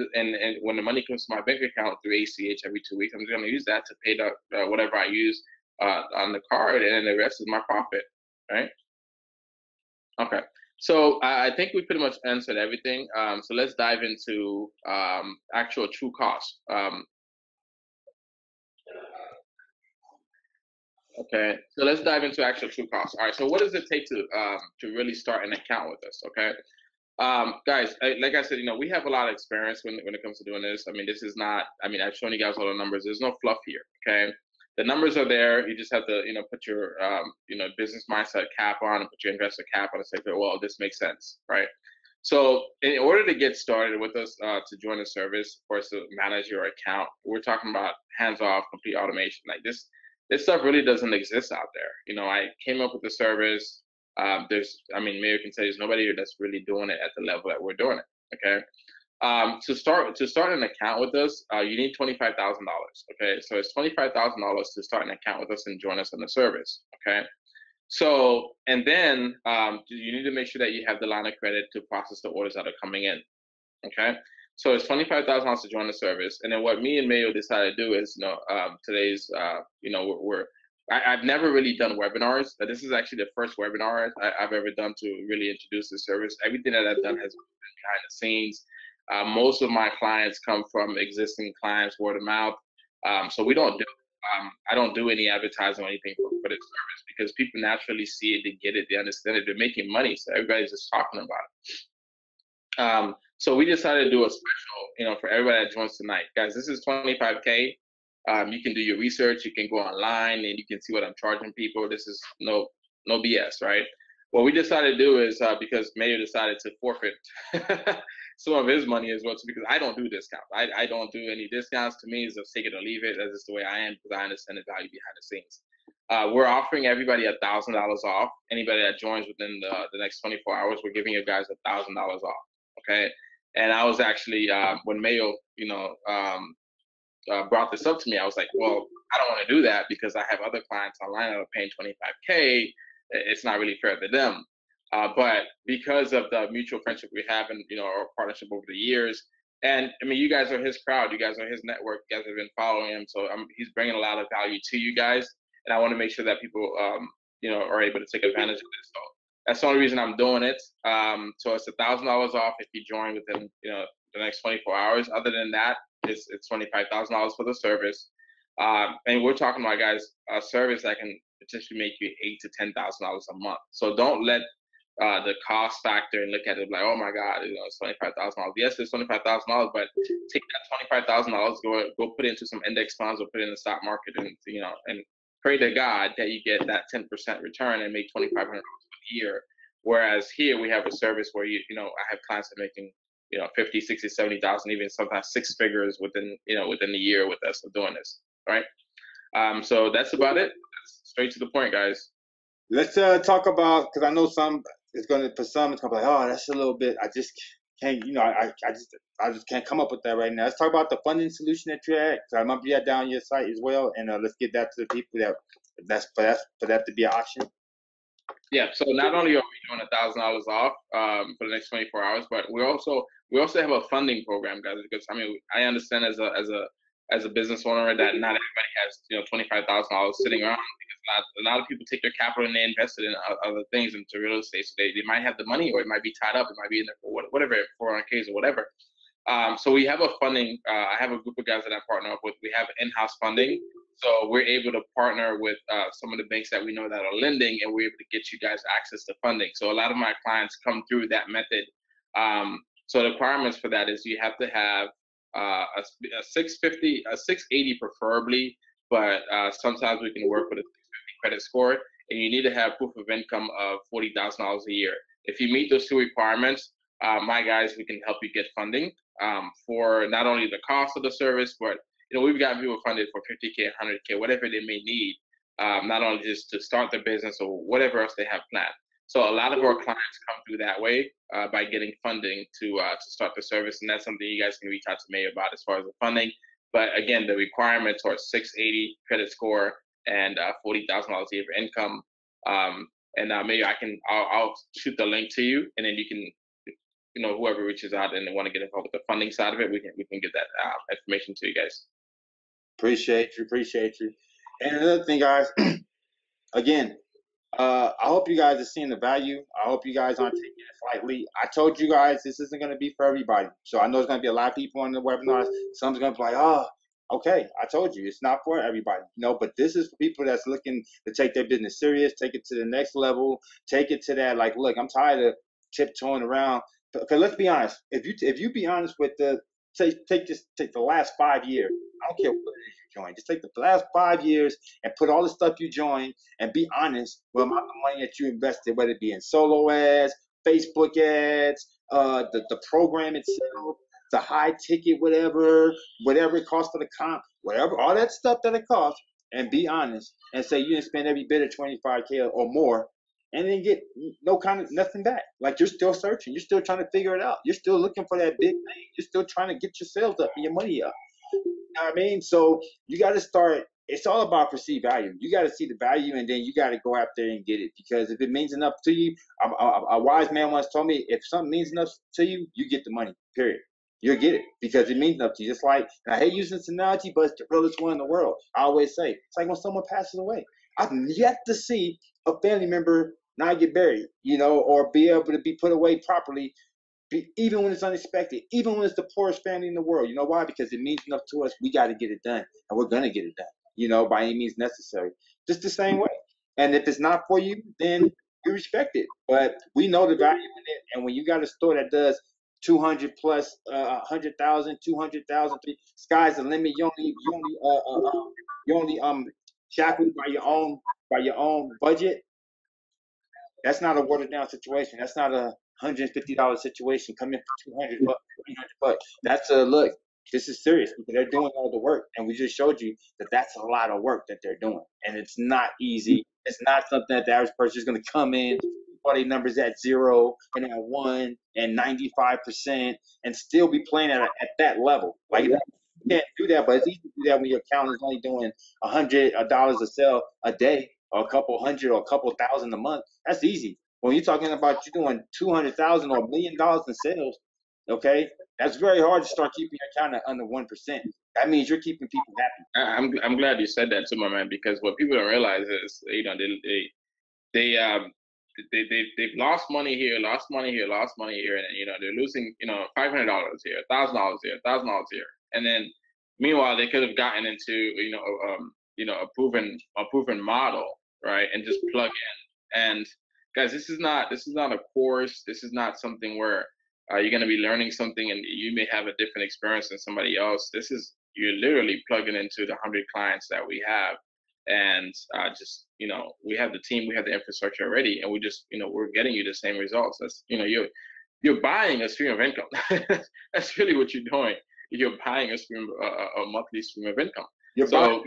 when the money comes to my bank account through ACH every 2 weeks, I'm just going to use that to pay the whatever I use on the card, and then the rest is my profit, right? Okay. So I think we pretty much answered everything. So let's dive into actual true cost. Okay, so let's dive into actual true cost. All right, so what does it take to really start an account with us? Okay, guys, like I said, we have a lot of experience when it comes to doing this. I mean, this is not. I mean, I've shown you guys all the numbers. There's no fluff here. Okay, the numbers are there. You just have to put your business mindset cap on and put your investor cap on and say, well, this makes sense, right? So in order to get started with us, to join the service, of course, to manage your account, we're talking about hands-off, complete automation. Like this stuff really doesn't exist out there. I came up with the service. Mayor can say there's nobody here that's really doing it at the level that we're doing it. Okay. To start an account with us, you need $25,000. Okay, so it's $25,000 to start an account with us and join us on the service. Okay, so and then you need to make sure that you have the line of credit to process the orders that are coming in. Okay, so it's $25,000 to join the service, and then what me and Mayo decided to do is, today's, I've never really done webinars. This is actually the first webinar I've ever done to really introduce the service. Everything that I've done has been behind the scenes. Most of my clients come from existing clients, word of mouth. So we don't do, I don't do any advertising or anything for this service because people naturally see it, they get it, they understand it, they're making money. So everybody's just talking about it. So we decided to do a special, for everybody that joins tonight. Guys, this is $25K. You can do your research, you can go online and you can see what I'm charging people. This is no BS, right? What we decided to do is, because Mayor decided to forfeit some of his money as well, because I don't do discounts. I don't do any discounts. To me, it's just take it or leave it. That's just the way I am, because I understand the value behind the scenes. We're offering everybody $1,000 off. Anybody that joins within the next 24 hours, we're giving you guys $1,000 off. Okay. And I was actually, when Mayo, brought this up to me, I was like, well, I don't want to do that because I have other clients online that are paying $25K. It's not really fair to them. But because of the mutual friendship we have and, our partnership over the years, and I mean, you guys are his crowd, you guys are his network, you guys have been following him. So he's bringing a lot of value to you guys. And I want to make sure that people, are able to take advantage of this. So that's the only reason I'm doing it. So it's $1,000 off if you join within, the next 24 hours. Other than that, it's $25,000 for the service. And we're talking about, guys, a service that can potentially make you $8,000 to $10,000 a month. So don't let the cost factor and look at it like, oh my God, it's $25,000. Yes, it's $25,000, but take that $25,000, go put it into some index funds or put it in the stock market, and and pray to God that you get that 10% return and make $2,500 for the year. Whereas here we have a service where I have clients that are making 50, 60, 70,000, even sometimes six figures within the year with us of doing this, right? So that's about it. Straight to the point, guys. Let's talk about, because I know for some it's gonna be like, oh, that's a little bit. I just can't, I just can't come up with that right now. Let's talk about the funding solution that you had. Cause I remember you had down your site as well, and let's get that to the people that's for that to be an option. Yeah. So not only are we doing $1,000 off for the next 24 hours, but we also have a funding program, guys. Because I understand as a business owner that not everybody has $25,000 sitting around, because a lot of people take their capital and they invest it in other things, into real estate. So they might have the money, or it might be tied up, it might be in there for whatever, 401ks or whatever. So we have a funding. I have a group of guys that I partner up with. We have in-house funding, so we're able to partner with some of the banks that we know that are lending, and we're able to get you guys access to funding. So a lot of my clients come through that method. So the requirements for that is you have to have a 650, a 680 preferably, but sometimes we can work with a 650 credit score, and you need to have proof of income of $40,000 a year. If you meet those two requirements, my guys, we can help you get funding for not only the cost of the service, but we've got people funded for 50K, 100K, whatever they may need, not only just to start their business or whatever else they have planned. So a lot of our clients come through that way by getting funding to start the service, and that's something you guys can reach out to me about as far as the funding. But again, the requirements are 680 credit score and $40,000 a year for income. And maybe I'll shoot the link to you, and then you can, whoever reaches out and they want to get involved with the funding side of it, we can get that information to you guys. Appreciate you. And another thing, guys, again, I hope you guys are seeing the value. I hope you guys aren't taking it lightly. I told you guys this isn't going to be for everybody. So I know there's going to be a lot of people on the webinars. Some's going to be like, oh, okay, I told you it's not for everybody. But this is for people that's looking to take their business serious, take it to the next level, take it to that, like, look, I'm tired of tiptoeing around. Because let's be honest, if you be honest with take the last 5 years. I don't care what it is you join. Just take the last 5 years and put all the stuff you join and be honest with the money that you invested, whether it be in solo ads, Facebook ads, the program itself, the high ticket, whatever it costs for the comp, whatever, all that stuff that it costs, and be honest and say you didn't spend every bit of 25K or more. and then get no kind of nothing back. Like you're still searching, you're still trying to figure it out, you're still looking for that big thing, you're still trying to get your sales up and your money up. You know what I mean? So you got to start. It's all about perceived value. You got to see the value, and then you got to go out there and get it. Because if it means enough to you, a wise man once told me, if something means enough to you, you get the money. Period. You'll get it because it means enough to you. Just like, and I hate using this analogy, but it's the realest one in the world. I always say, it's like when someone passes away. I've yet to see a family member not get buried, or be able to be put away properly, even when it's unexpected, even when it's the poorest family in the world. You know why? Because it means enough to us. We got to get it done, and we're going to get it done, by any means necessary. Just the same way. And if it's not for you, then we respect it. But we know the value in it. And when you got a store that does 200 plus, 100,000, 200,000, sky's the limit. You only shackled by your own budget. That's not a watered down situation. That's not a $150 situation. Come in for 200 bucks, 300 bucks. That's a look. This is serious because they're doing all the work, and we just showed you that that's a lot of work that they're doing, and it's not easy. It's not something that the average person is going to come in, all their numbers at 0 and at 1 and 95%, and still be playing at that level. Like you can't do that, but it's easy to do that when your account is only doing $100 a sale a day, or a couple hundred, or a couple thousand a month. That's easy. When you're talking about you doing 200,000 or $1 million in sales, okay, that's very hard to start keeping your account at under 1%. That means you're keeping people happy. I'm glad you said that too, my man, because what people don't realize is, they've lost money here, lost money here, lost money here, and they're losing $500 here, $1,000 here, $1,000 here, and then meanwhile they could have gotten into a proven model, right, and just plug in. And guys, this is not a course. This is not something where you're going to be learning something and you may have a different experience than somebody else. You're literally plugging into the 100 clients that we have. And we have the team, we have the infrastructure already, and we just, we're getting you the same results. That's, you're buying a stream of income. That's really what you're doing. You're buying a monthly stream of income. You're buying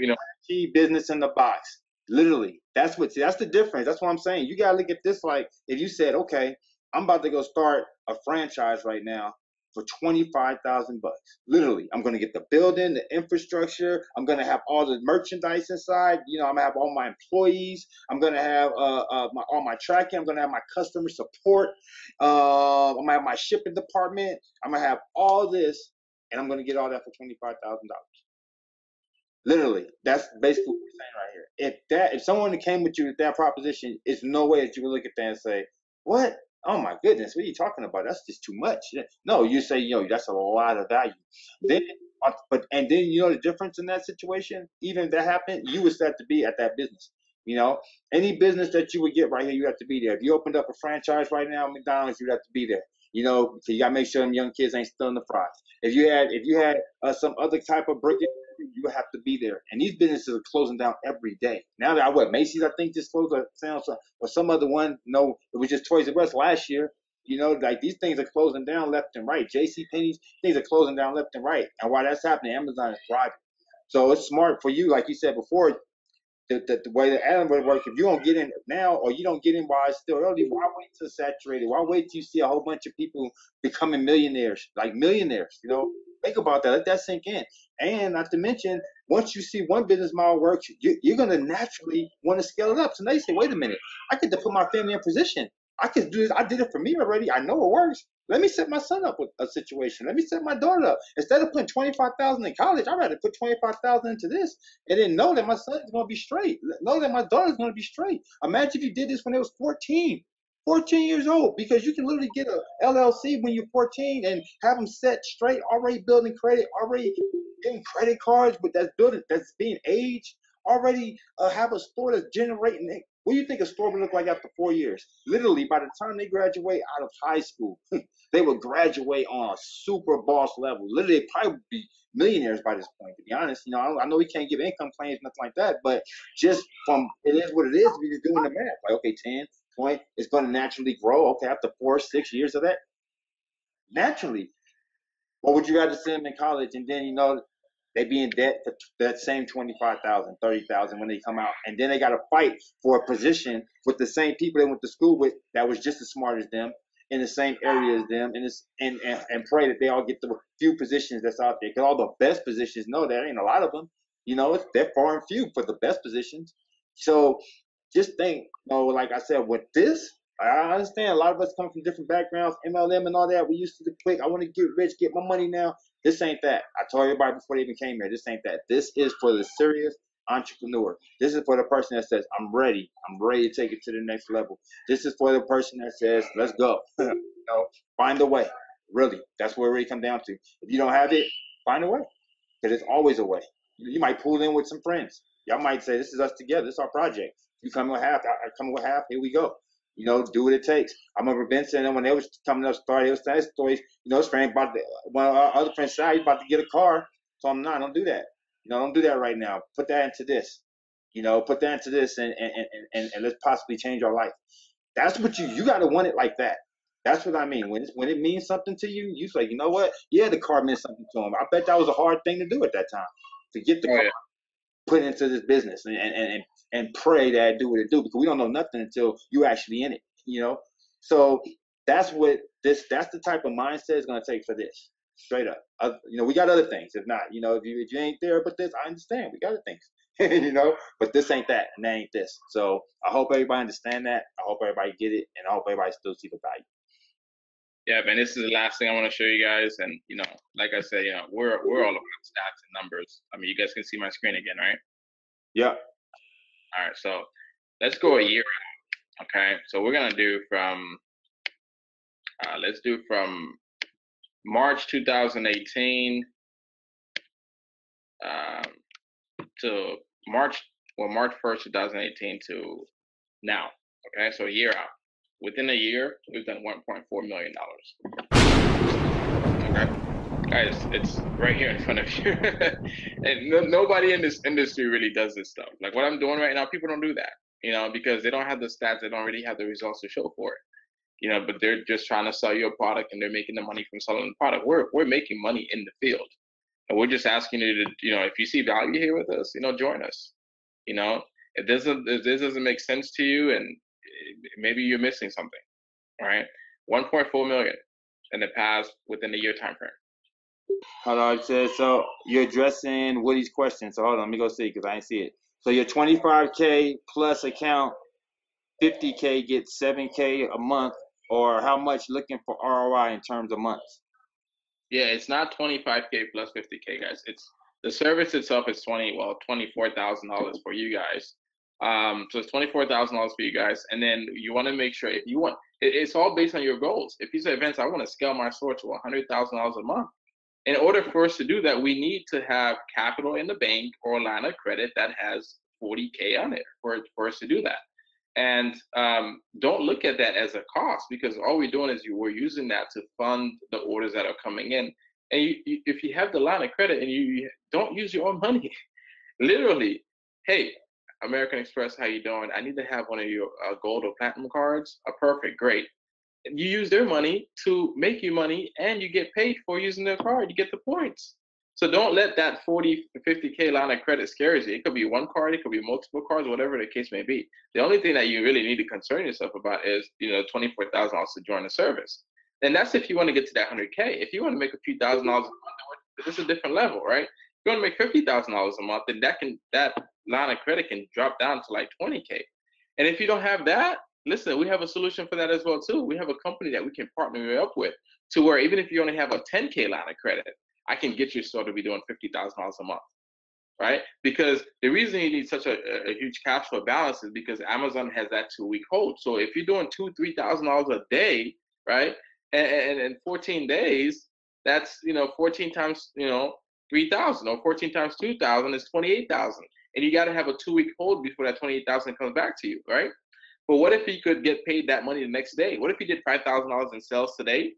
business in the box. Literally, that's the difference. That's what I'm saying. You gotta look at this like, if you said, okay, I'm about to go start a franchise right now for 25,000 bucks. Literally, I'm gonna get the building, the infrastructure. I'm gonna have all the merchandise inside. I'm gonna have all my employees. I'm gonna have all my tracking. I'm gonna have my customer support. I'm gonna have my shipping department. I'm gonna have all this, and I'm gonna get all that for $25,000. Literally, that's basically what we're saying right here. If someone came with you with that proposition, it's no way that you would look at that and say, "What? Oh my goodness, what are you talking about? That's just too much." No, you say, that's a lot of value. Then, and then the difference in that situation. Even if that happened, you would start to be at that business. Any business that you would get right here, you have to be there. If you opened up a franchise right now, McDonald's, you have to be there. So you gotta make sure them young kids ain't stealing the fries. If you had some other type of brick, you have to be there. And these businesses are closing down every day. Now that Macy's, I think, just closed, or some other one. No, it was just Toys R Us last year. Like these things are closing down left and right. JC Penney's, things are closing down left and right. And while that's happening, Amazon is thriving. So it's smart for you, like you said before, the way the Adam would work. If you don't get in now, or you don't get in while it's still early, why wait till it's saturated? Why wait till you see a whole bunch of people becoming millionaires, like millionaires? Think about that. Let that sink in. And not to mention, once you see one business model works, you're going to naturally want to scale it up. So now you say, wait a minute, I get to put my family in position. I could do this. I did it for me already. I know it works. Let me set my son up with a situation. Let me set my daughter up. Instead of putting 25,000 in college, I'd rather put 25,000 into this, and then know that my son's going to be straight. Know that my daughter's going to be straight. Imagine if you did this when they was 14 years old, because you can literally get a LLC when you're 14 and have them set straight, already building credit, already getting credit cards, but that's being aged, already have a store that's generating. What do you think a store would look like after 4 years? Literally, by the time they graduate out of high school, they would graduate on a super boss level. Literally, they'd probably be millionaires by this point, to be honest. I know we can't give income plans, nothing like that, but just from, it is what it is, we're just doing the math. Like, okay, 10, 20, it's going to naturally grow. Okay, after 4 or 6 years of that, naturally. Or would you rather send them in college and then, They be in debt for that same 25,000, 30,000 when they come out, and then they got to fight for a position with the same people they went to school with that was just as smart as them in the same area as them, and pray that they all get the few positions that's out there. Because all the best positions, no, there ain't a lot of them. They're far and few for the best positions. So just think, like I said, with this, I understand a lot of us come from different backgrounds, MLM and all that. We used to the quick, I want to get rich, get my money now. This ain't that. I told everybody before they even came here, this ain't that. This is for the serious entrepreneur. This is for the person that says, I'm ready to take it to the next level. This is for the person that says, let's go. Find a way. Really, that's where it really comes down to. If you don't have it, find a way, because it's always a way. You might pull in with some friends. Y'all might say, this is us together. This is our project. You come with half, I come with half. Here we go. Do what it takes. I remember Vincent, and when they was coming up, they was telling stories. His friend one of our other friends said, he's about to get a car. So I'm not, don't do that. Don't do that right now. Put that into this. Put that into this, and let's possibly change our life. That's what you got to want it like that. That's what I mean. When it means something to you, you say, you know what? Yeah, the car meant something to him. I bet that was a hard thing to do at that time, to get the car put into this business and pray that it do what it do, because we don't know nothing until you actually in it. So that's the type of mindset it's going to take for this. Straight up. We got other things. If not, if you ain't there, but this, I understand. We got other things. But this ain't that, and that ain't this. So I hope everybody understand that. I hope everybody get it, and I hope everybody still see the value. Yeah, man, this is the last thing I want to show you guys. And, like I said, we're all about stats and numbers. I mean, you guys can see my screen again, right? Yeah. All right, so let's go a year out, okay? So we're going to do let's do from March 2018 to March 1st, 2018 to now, okay? So a year out. Within a year, we've done $1.4 million. Okay, guys, it's right here in front of you. And nobody in this industry really does this stuff. Like what I'm doing right now, people don't do that, because they don't have the stats, they don't really have the results to show for it. But they're just trying to sell you a product, and they're making the money from selling the product. We're making money in the field, and we're just asking you to, if you see value here with us, join us. If this doesn't make sense to you, and maybe you're missing something, right? 1.4 million in the past within a year time frame. Hold on, it says, so you're addressing Woody's question. So hold on, let me go see, because I didn't see it. So your 25K plus account, 50K gets 7K a month, or how much looking for ROI in terms of months? Yeah, it's not 25K plus 50K, guys. It's the service itself is $24,000 for you guys. So it's $24,000 for you guys, and then you want to make sure, if you want, it's all based on your goals. If you say, Vince, I want to scale my store to $100,000 a month. In order for us to do that, we need to have capital in the bank or a line of credit that has 40K on it for us to do that. And don't look at that as a cost, because all we're doing is we're using that to fund the orders that are coming in. And if you have the line of credit and you don't use your own money, literally, hey, American Express, how you doing? I need to have one of your gold or platinum cards. Perfect, great. You use their money to make you money, and you get paid for using their card. You get the points. So don't let that 40, 50K line of credit scare you. It could be one card, it could be multiple cards, whatever the case may be. The only thing that you really need to concern yourself about is, $24,000 to join the service. And that's if you want to get to that 100K. If you want to make a few $1,000s a month, this is a different level, right? If you want to make $50,000 a month, then that line of credit can drop down to like 20K. And if you don't have that, listen, we have a solution for that as well too. We have a company that we can partner you up with, to where even if you only have a 10K line of credit, I can get your store to be doing $50,000 a month, right? Because the reason you need such a huge cash flow balance is because Amazon has that 2-week hold. So if you're doing $2,000, $3,000 a day, right, and 14 days, that's 14 times 3,000, or 14 times 2,000 is 28,000, and you got to have a 2-week hold before that 28,000 comes back to you, right? But what if you could get paid that money the next day? What if you did $5,000 in sales today?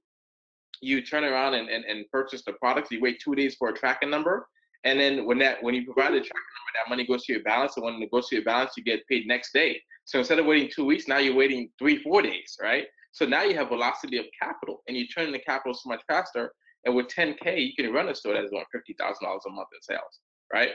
You turn around and purchase the products. You wait 2 days for a tracking number, and then when you provide the tracking number, that money goes to your balance. And when it goes to your balance, you get paid next day. So instead of waiting 2 weeks, now you're waiting 3-4 days, right? So now you have velocity of capital, and you're turning the capital so much faster. And with 10K, you can run a store that's doing $50,000 a month in sales, right?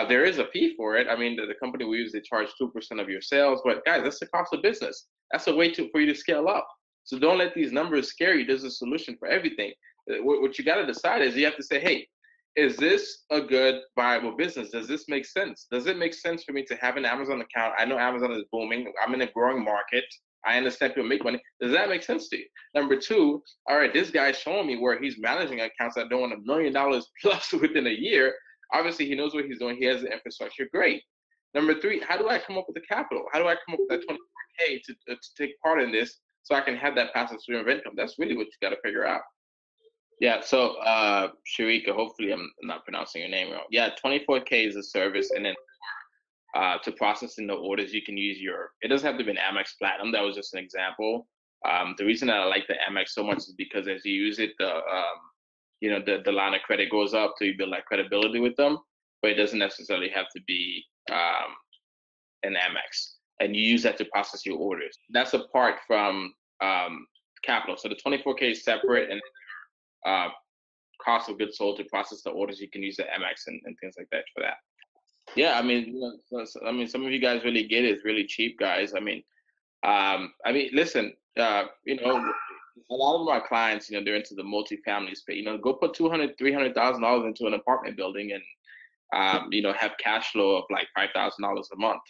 There is a fee for it. I mean, the company we use, they charge 2% of your sales, but guys, that's the cost of business. That's a way for you to scale up. So don't let these numbers scare you. There's a solution for everything. What you got to decide is you have to say, hey, is this a good, viable business? Does this make sense? Does it make sense for me to have an Amazon account? I know Amazon is booming. I'm in a growing market. I understand people make money. Does that make sense to you? Number two, all right, this guy's showing me where he's managing accounts that are doing $1 million plus within a year. Obviously, he knows what he's doing. He has the infrastructure. Great. Number three, how do I come up with the capital? How do I come up with that 24K to take part in this so I can have that passive stream of income? That's really what you got to figure out. Yeah, so Sharika, hopefully I'm not pronouncing your name wrong. Yeah, 24K is a service, and then to processing the orders, you can use it doesn't have to be an Amex Platinum. That was just an example. The reason that I like the Amex so much is because as you use it, the line of credit goes up, so you build that credibility with them, but it doesn't necessarily have to be an Amex. And you use that to process your orders. That's apart from capital. So the 24K is separate, and cost of goods sold to process the orders, you can use the MX and things like that for that. Yeah, I mean, some of you guys really get it. It's really cheap, guys. I mean, listen, a lot of my clients, they're into the multifamily space. Go put $200,000, $300,000 into an apartment building and have cash flow of like $5,000 a month.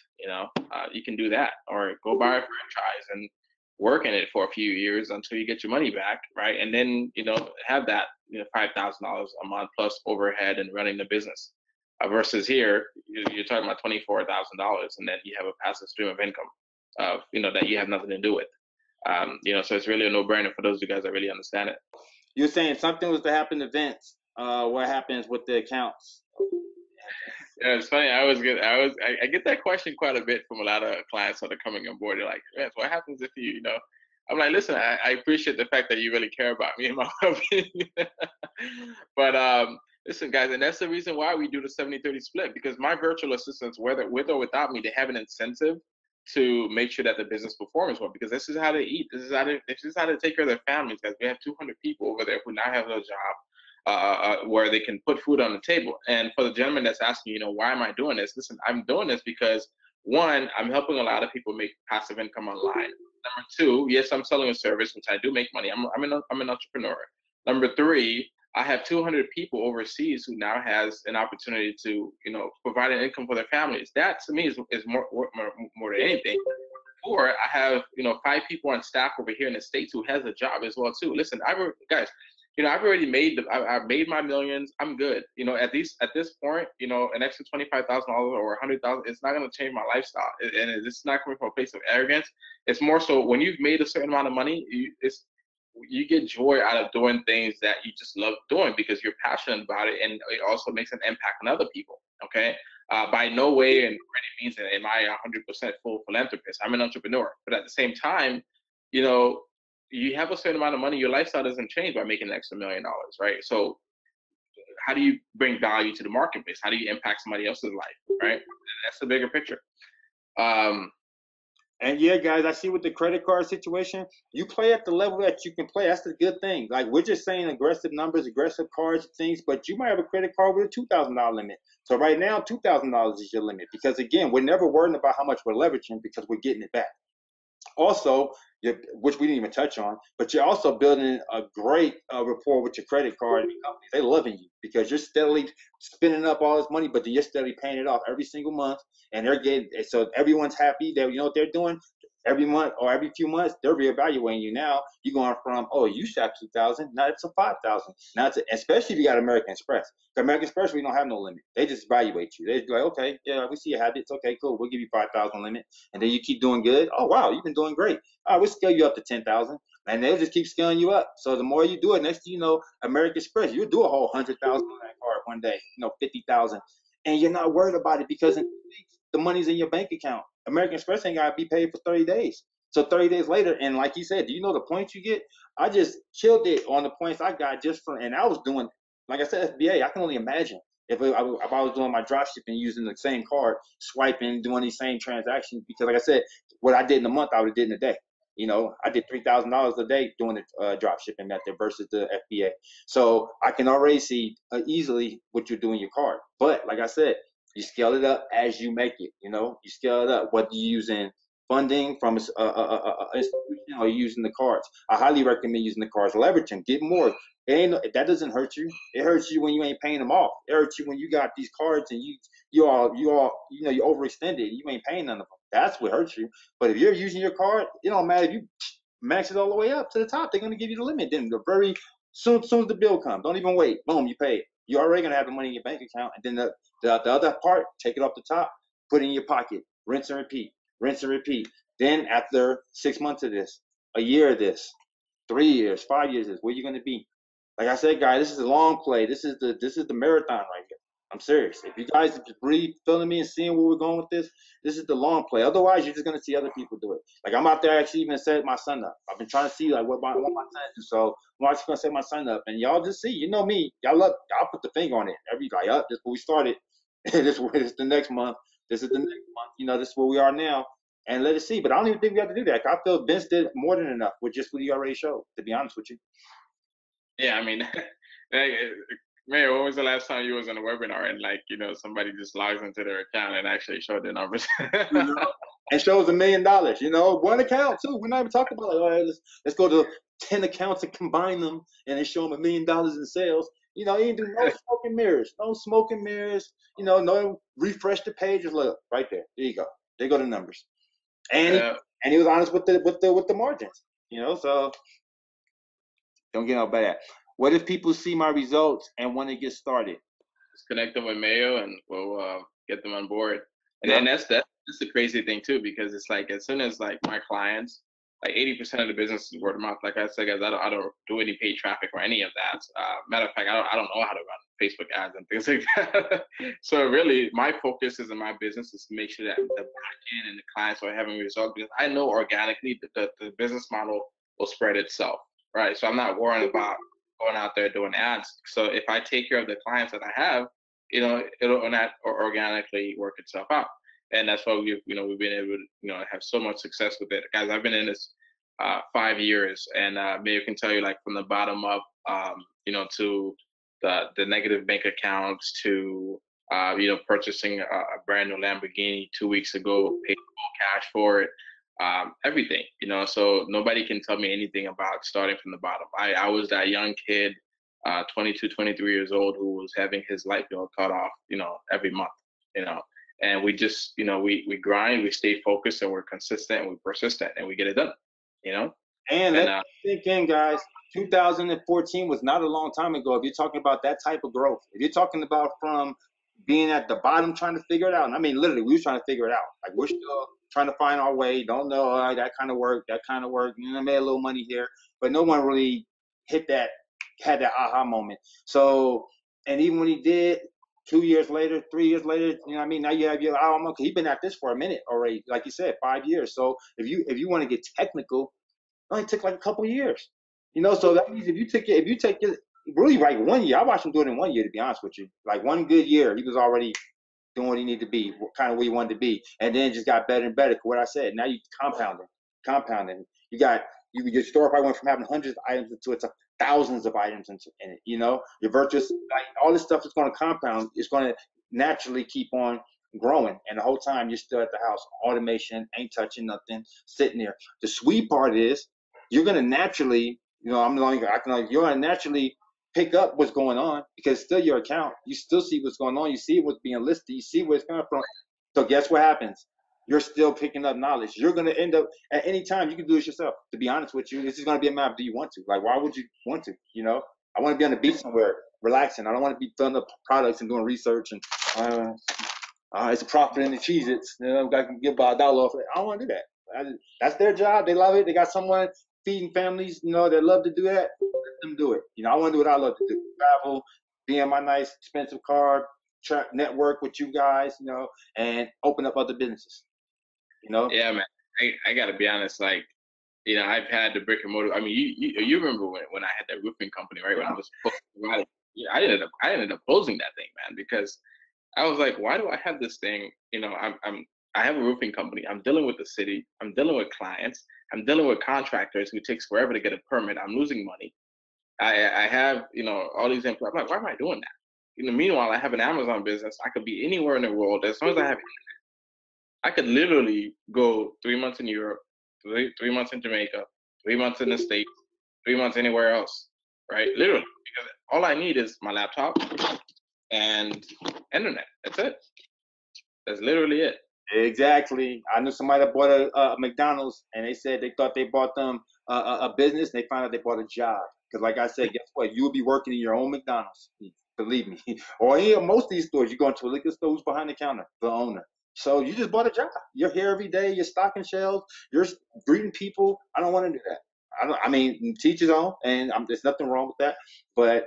You can do that, or go buy a franchise and work in it for a few years until you get your money back, right? And then have that $5,000 a month plus overhead and running the business. Versus here, you're talking about $24,000, and then you have a passive stream of income, that you have nothing to do with. So it's really a no-brainer for those of you guys that really understand it. You're saying something was to happen to Vince. What happens with the accounts? Yeah, it's funny. I get that question quite a bit from a lot of clients that are coming on board. They're like, Vince, what happens if I'm like, listen, I appreciate the fact that you really care about me and my well-being. But listen, guys, and that's the reason why we do the 70-30 split, because my virtual assistants, whether with or without me, they have an incentive to make sure that the business performs well, because this is how they eat. This is how they take care of their families, guys. We have 200 people over there who now have a job where they can put food on the table. And for the gentleman that's asking, why am I doing this? Listen, I'm doing this because, one, I'm helping a lot of people make passive income online. Number two, yes, I'm selling a service, which I do make money. I'm an entrepreneur. Number three, I have 200 people overseas who now has an opportunity to, provide an income for their families. That to me is more than anything. Or I have, 5 people on staff over here in the States who has a job as well too. Listen, I've already made I've made my millions. I'm good. At this point, an extra $25,000 or $100,000, it's not going to change my lifestyle. And it's not coming from a place of arrogance. It's more so when you've made a certain amount of money, you get joy out of doing things that you just love doing because you're passionate about it, and it also makes an impact on other people. Okay. By no way and any means am I 100% full philanthropist. I'm an entrepreneur, but at the same time, you have a certain amount of money, your lifestyle doesn't change by making an extra $1 million, right? So how do you bring value to the marketplace? How do you impact somebody else's life, right? That's the bigger picture. And yeah, guys, I see with the credit card situation, you play at the level that you can play. That's the good thing. Like, we're just saying aggressive numbers, aggressive cards, things, but you might have a credit card with a $2,000 limit. So right now, $2,000 is your limit, because again, we're never worrying about how much we're leveraging because we're getting it back. Also, which we didn't even touch on, but you're also building a great rapport with your credit card companies. They're loving you because you're steadily spending up all this money, but then you're steadily paying it off every single month, and they're getting, so everyone's happy. They, what they're doing every month or every few months, they're reevaluating you. Now you're going from, oh, you shot 2,000, now it's a 5,000. Now it's especially if you got American Express. American Express, we don't have no limit. They just evaluate you. They're like, okay, yeah, we see your habits. Okay, cool. We'll give you 5,000 limit, and then you keep doing good. Oh wow, you've been doing great. All right, we'll scale you up to 10,000, and they'll just keep scaling you up. So the more you do it, next thing you know, American Express, you'll do a whole 100,000 on that card one day. 50,000, and you're not worried about it because the money's in your bank account. American Express ain't gotta be paid for 30 days. So 30 days later, and like you said, do you know the points you get? I just killed it on the points I got just from, and I was doing, like I said, FBA. I can only imagine if I was doing my dropshipping using the same card, swiping, doing these same transactions, because like I said, what I did in a month, I would have did in a day. You know, I did $3,000 a day doing the drop shipping method versus the FBA. So I can already see easily what you're doing your card. But like I said, you scale it up as you make it. You know, you scale it up. Whether you're using funding from a institution or using the cards, I highly recommend using the cards. Leverage them, get more. That doesn't hurt you. It hurts you when you ain't paying them off. It hurts you when you got these cards and you overextended. You ain't paying none of them. That's what hurts you. But if you're using your card, it don't matter if you max it all the way up to the top. They're gonna give you the limit. Then the very soon as the bill comes, don't even wait. Boom, you pay it. You're already gonna have the money in your bank account, and then the other part, take it off the top, put it in your pocket, rinse and repeat, rinse and repeat. Then after 6 months of this, a year of this, 3 years, 5 years of this, where you gonna be? Like I said, guys, this is a long play. This is the marathon right here. I'm serious. If you guys just really feeling me and seeing where we're going with this is the long play. Otherwise, you're just gonna see other people do it. Like I'm out there actually even set my son up. I've been trying to see like what my son do. So I'm actually gonna set my son up, and y'all just see. You know me. Y'all put the finger on it. Every like up. This is where we started. this is the next month. This is the next month. You know, this is where we are now. And let us see. But I don't even think we have to do that. I feel Vince did more than enough with just what he already showed. To be honest with you. Yeah, I mean, man, when was the last time you was in a webinar and like, you know, somebody just logs into their account and actually showed the numbers? You know, and shows $1 million. You know, one account too. We're not even talking about like, all right, let's go to 10 accounts and combine them and then show them $1 million in sales. You know, he didn't do no smoke and mirrors, no smoke and mirrors. You know, no refresh the pages. Look right there. There you go. There go the numbers. And he was honest with the margins. You know, so don't get no bad. What if people see my results and want to get started? Just connect them with Mayo and we'll get them on board. And Yep. then that's the crazy thing too, because it's like as soon as like my clients, like 80% of the business is word of mouth. Like I said, guys, I don't do any paid traffic or any of that. Matter of fact, I don't know how to run Facebook ads and things like that. So really, my focus is in my business is to make sure that the back end and the clients are having results, because I know organically that the business model will spread itself, right? So I'm not worrying about going out there doing ads. So if I take care of the clients that I have, you know, it'll not organically work itself out. And that's why we've been able to, have so much success with it. Guys, I've been in this 5 years, and Mayo can tell you, like, from the bottom up, to the negative bank accounts to, purchasing a brand new Lamborghini 2 weeks ago, paid full cash for it, everything, so nobody can tell me anything about starting from the bottom. I was that young kid, 22, 23 years old, who was having his light bill cut off, every month, and we just, we grind, we stay focused, and we're consistent, and we're persistent, and we get it done, And let's think in, guys. 2014 was not a long time ago. If you're talking about that type of growth, if you're talking about from being at the bottom trying to figure it out, and I mean, literally, we were trying to figure it out. Like, we're still trying to find our way. Don't know that kind of work, made a little money here, but no one really had that aha moment. So, and even when he did, 2 years later, 3 years later, now you have your, oh, okay, he's been at this for a minute already, like you said, 5 years. So if you want to get technical, it only took like a couple of years, So that means if you take it really like 1 year, I watched him do it in 1 year, to be honest with you. Like one good year, he was already doing what he needed to be, kind of where he wanted to be, and then it just got better and better. What I said, now you compounding. Your store probably went from having hundreds of items to thousands of items in it. Your virtuous, like all this stuff is going to compound. It's going to naturally keep on growing, and the whole time you're still at the house. Automation, ain't touching nothing, sitting there. The sweet part is you're going to naturally, you're going to naturally pick up what's going on, because it's still your account. You still see what's going on. You see what's being listed. You see where it's coming from. So guess what happens? You're still picking up knowledge. You're going to end up at any time. You can do this yourself. To be honest with you, this is going to be a map. Do you want to? Like, why would you want to? I want to be on the beach somewhere, relaxing. I don't want to be filling up products and doing research and it's a profit in the Cheez-Its. I can give about $1 off it. I don't want to do that. That's their job. They love it. They got someone feeding families, that love to do that. Let them do it. I want to do what I love to do. Travel, be in my nice, expensive car, network with you guys, and open up other businesses. Yeah, man. I gotta be honest. Like, I've had the brick and mortar. I mean, you remember when I had that roofing company, right? When I was running, I ended up closing that thing, man, because I was like, why do I have this thing? I'm I have a roofing company. I'm dealing with the city. I'm dealing with clients. I'm dealing with contractors who takes forever to get a permit. I'm losing money. I have, all these employees. I'm like, why am I doing that? Meanwhile, I have an Amazon business. I could be anywhere in the world. As long as I have, I could literally go 3 months in Europe, 3 months in Jamaica, 3 months in the States, 3 months anywhere else, right? Literally, because all I need is my laptop and internet. That's it. That's literally it. Exactly. I knew somebody that bought a McDonald's, and they said they thought they bought them a business, and they found out they bought a job. Because, like I said, guess what? You will be working in your own McDonald's. Believe me. Or most of these stores, you go into a liquor store, who's behind the counter? The owner. So you just bought a job. You're here every day. You're stocking shelves. You're greeting people. I don't want to do that. I mean, teach his own, and there's nothing wrong with that. But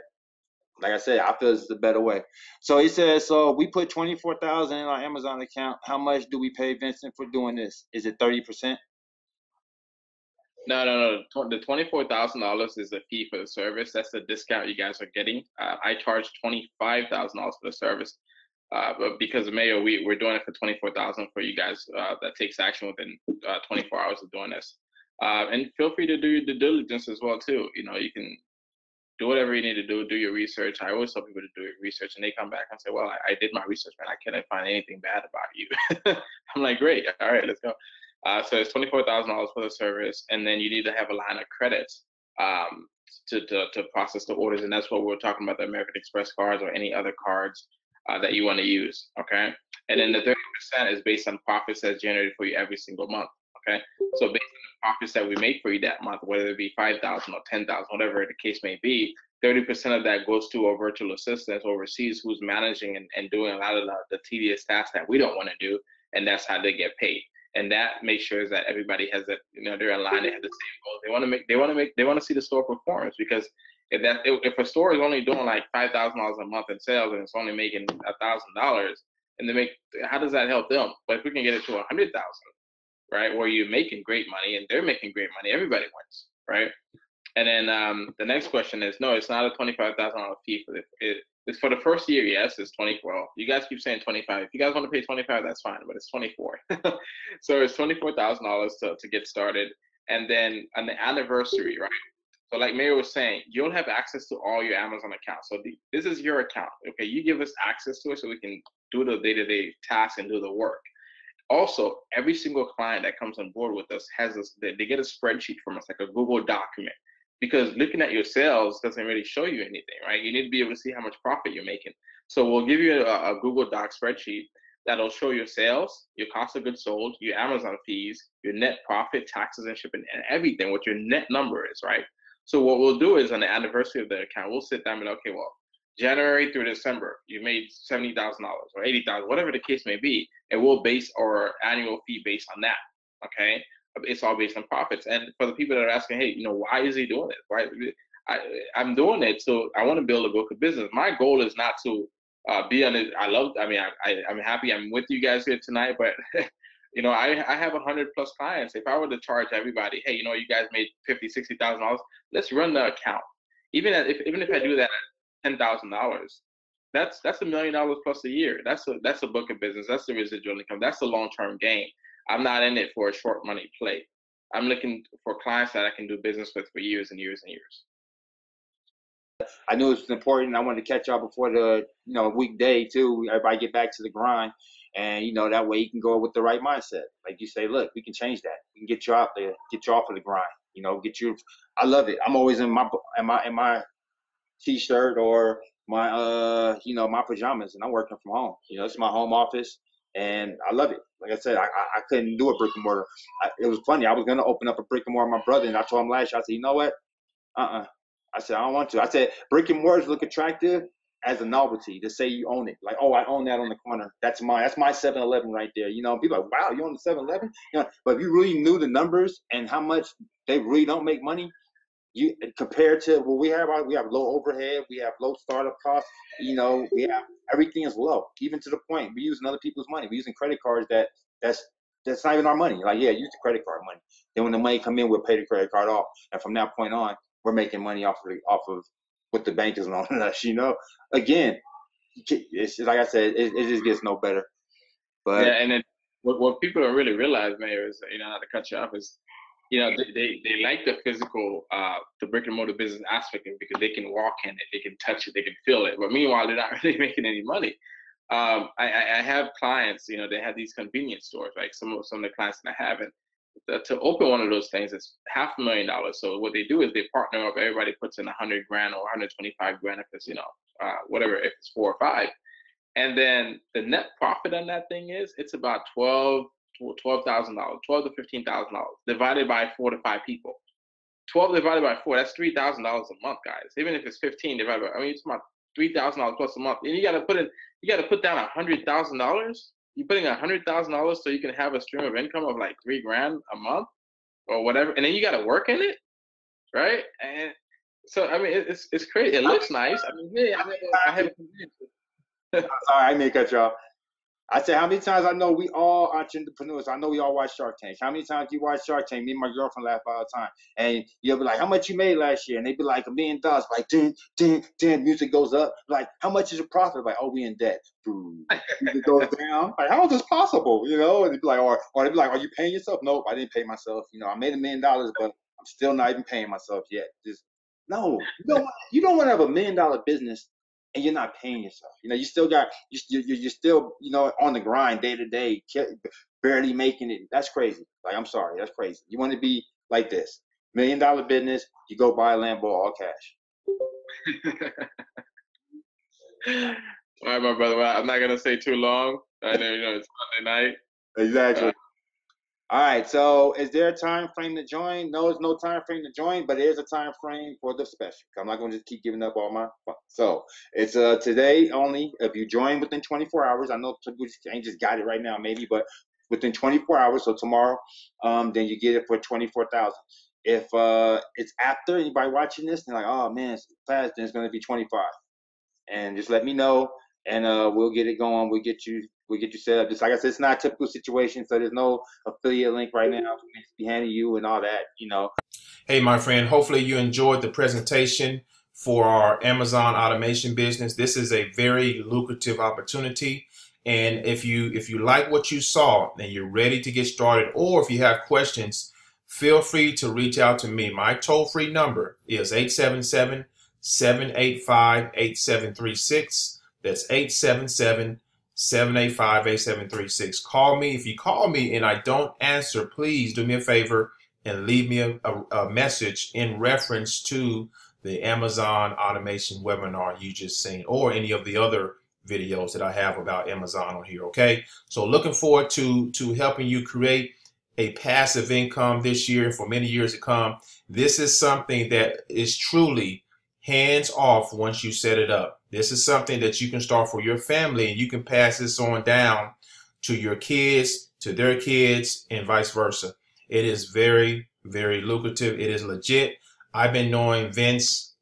like I said, I feel it's the better way. So he says, so we put 24,000 in our Amazon account. How much do we pay Vincent for doing this? Is it 30%? No. The $24,000 is the fee for the service. That's the discount you guys are getting. I charge $25,000 for the service, but because of Mayo, we're doing it for $24,000 for you guys that takes action within 24 hours of doing this. And feel free to do your due diligence as well too. You can do whatever you need to do your research. I always tell people to do your research, and they come back and say, well, I did my research, man. I couldn't find anything bad about you. I'm like, great. All right, let's go. So it's $24,000 for the service, and then you need to have a line of credit to process the orders, and that's what we're talking about, the American Express cards or any other cards that you want to use, okay? And then the 30% is based on profits that's generated for you every single month, okay? So based on the profits that we make for you that month, whether it be 5,000 or 10,000, whatever the case may be, 30% of that goes to a virtual assistant overseas who's managing and doing a lot of the tedious tasks that we don't want to do, and that's how they get paid. And that makes sure that everybody has that, they're aligned, they have the same goals. They want to see the store performance, because if a store is only doing like $5,000 a month in sales and it's only making $1,000, and how does that help them? But if we can get it to 100,000, right, where you're making great money and they're making great money, everybody wins, right? And then the next question is, no, it's not a $25,000 fee for it's for the first year. Yes, it's 24. Well, you guys keep saying 25. If you guys want to pay 25, that's fine, but it's 24. So it's $24,000 to get started, and then on the anniversary, right? So like Mayor was saying, you'll have access to all your Amazon accounts. So this is your account. Okay, you give us access to it so we can do the day-to-day tasks and do the work. Also, every single client that comes on board with us they get a spreadsheet from us, like a Google document, because looking at your sales doesn't really show you anything, right? You need to be able to see how much profit you're making. So we'll give you a Google Doc spreadsheet that'll show your sales, your cost of goods sold, your Amazon fees, your net profit, taxes and shipping, and everything, what your net number is, right? So what we'll do is on the anniversary of the account, we'll sit down and okay, well, January through December, you made $70,000 or $80,000, whatever the case may be, and we'll base our annual fee based on that. Okay, it's all based on profits. And for the people that are asking, hey, why is he doing it? Why I'm doing it, so I want to build a book of business. My goal is not to be on it. I'm happy I'm with you guys here tonight, but I have 100+ clients. If I were to charge everybody, hey, you guys made $50,000, $60,000, let's run the account. Even if I do that at $10,000, that's $1 million plus a year. That's a book of business. That's the residual income. That's the long-term gain. I'm not in it for a short money play. I'm looking for clients that I can do business with for years and years and years. I knew it was important. I wanted to catch y'all before the weekday too. Everybody get back to the grind, and that way you can go with the right mindset. Like you say, look, we can change that. We can get you out there, get you off of the grind. Get you. I love it. I'm always in my t-shirt or my my pajamas, and I'm working from home. It's my home office, and I love it. Like I said, I couldn't do a brick and mortar. It was funny. I was gonna open up a brick and mortar with my brother, and I told him last year, I said, you know what? I said, I don't want to. I said, brick and mortars look attractive as a novelty to say you own it. Like, oh, I own that on the corner. That's mine. That's my 7-Eleven right there. People are like, wow, you own the 7-Eleven? But if you really knew the numbers and how much they really don't make money, you compared to what we have low overhead, we have low startup costs, we have everything is low, even to the point we're using other people's money. We're using credit cards that's not even our money. Like, yeah, use the credit card money. Then when the money come in, we'll pay the credit card off, and from that point on, we're making money off of what the bank is loaning us. Again, it's like I said, it just gets no better. But yeah, and what people don't really realize, Mayor, is, not to cut you off, is, they like the physical, the brick and mortar business aspect of it because they can walk in it, they can touch it, they can feel it. But meanwhile, they're not really making any money. I have clients, they have these convenience stores, like some of the clients that I have, and to open one of those things is $500,000. So what they do is they partner up. Everybody puts in $100,000 or $125,000 if it's, whatever, if it's 4 or 5. And then the net profit on that thing it's about $12,000, $12 to $15,000 divided by 4 to 5 people. 12 divided by 4, that's $3,000 a month, guys. Even if it's 15 divided by, it's about $3,000 plus a month. And you got to put down $100,000. You're putting $100,000 so you can have a stream of income of like $3,000 a month or whatever, and then you got to work in it, right? And so it's crazy. It looks nice. I have. Sorry, I may cut you off. I said, how many times I know we all entrepreneurs, I know we all watch Shark Tank. How many times do you watch Shark Tank? Me and my girlfriend laugh all the time. And you'll be like, how much you made last year? And they'd be like, $1 million. Like, ding, ding, ding, music goes up. Like, how much is your profit? Like, oh, we in debt. Boom. Music goes down. Like, how is this possible? And they'd be like, or they'd be like, are you paying yourself? Nope, I didn't pay myself. I made $1 million, but I'm still not even paying myself yet. No, you don't want to have $1 million business and you're not paying yourself. You still got, you're still, on the grind day to day, barely making it. That's crazy. Like, I'm sorry, that's crazy. You want to be like this. $1 million business, you go buy a Lambo all cash. All right, my brother. Well, I'm not going to say too long. I know, it's Monday night. Exactly. All right, so is there a time frame to join? No, there's no time frame to join, but there's a time frame for the special. I'm not going to just keep giving up all my fun. So it's today only. If you join within 24 hours, I know people ain't just got it right now, maybe, but within 24 hours, so tomorrow, then you get it for $24,000. If it's after anybody watching this, they're like, oh man, it's fast, then it's going to be 25. And just let me know, and we'll get it going. We'll get you set up. Just like I said, it's not a typical situation, so there's no affiliate link right now behind you and all that, Hey, my friend, hopefully you enjoyed the presentation for our Amazon automation business. This is a very lucrative opportunity. And if you like what you saw and you're ready to get started, or if you have questions, feel free to reach out to me. My toll-free number is 877-785-8736. That's 877-785-8736. Call me. If you call me and I don't answer, please do me a favor and leave me a message in reference to the Amazon automation webinar you just seen, or any of the other videos that I have about Amazon on here. Okay, so looking forward to helping you create a passive income this year and for many years to come. This is something that is truly hands off once you set it up. This is something that you can start for your family, and you can pass this on down to your kids, to their kids, and vice versa. It is very, very lucrative. It is legit. I've been knowing Vince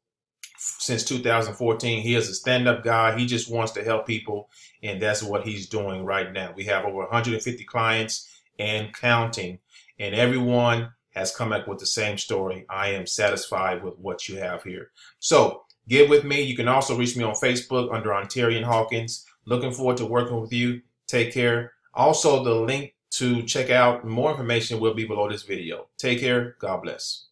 since 2014. He is a stand-up guy. He just wants to help people, and that's what he's doing right now. We have over 150 clients and counting, and everyone has come up with the same story. I am satisfied with what you have here. So get with me. You can also reach me on Facebook under Ontarian Hawkins. Looking forward to working with you. Take care. Also, the link to check out more information will be below this video. Take care. God bless.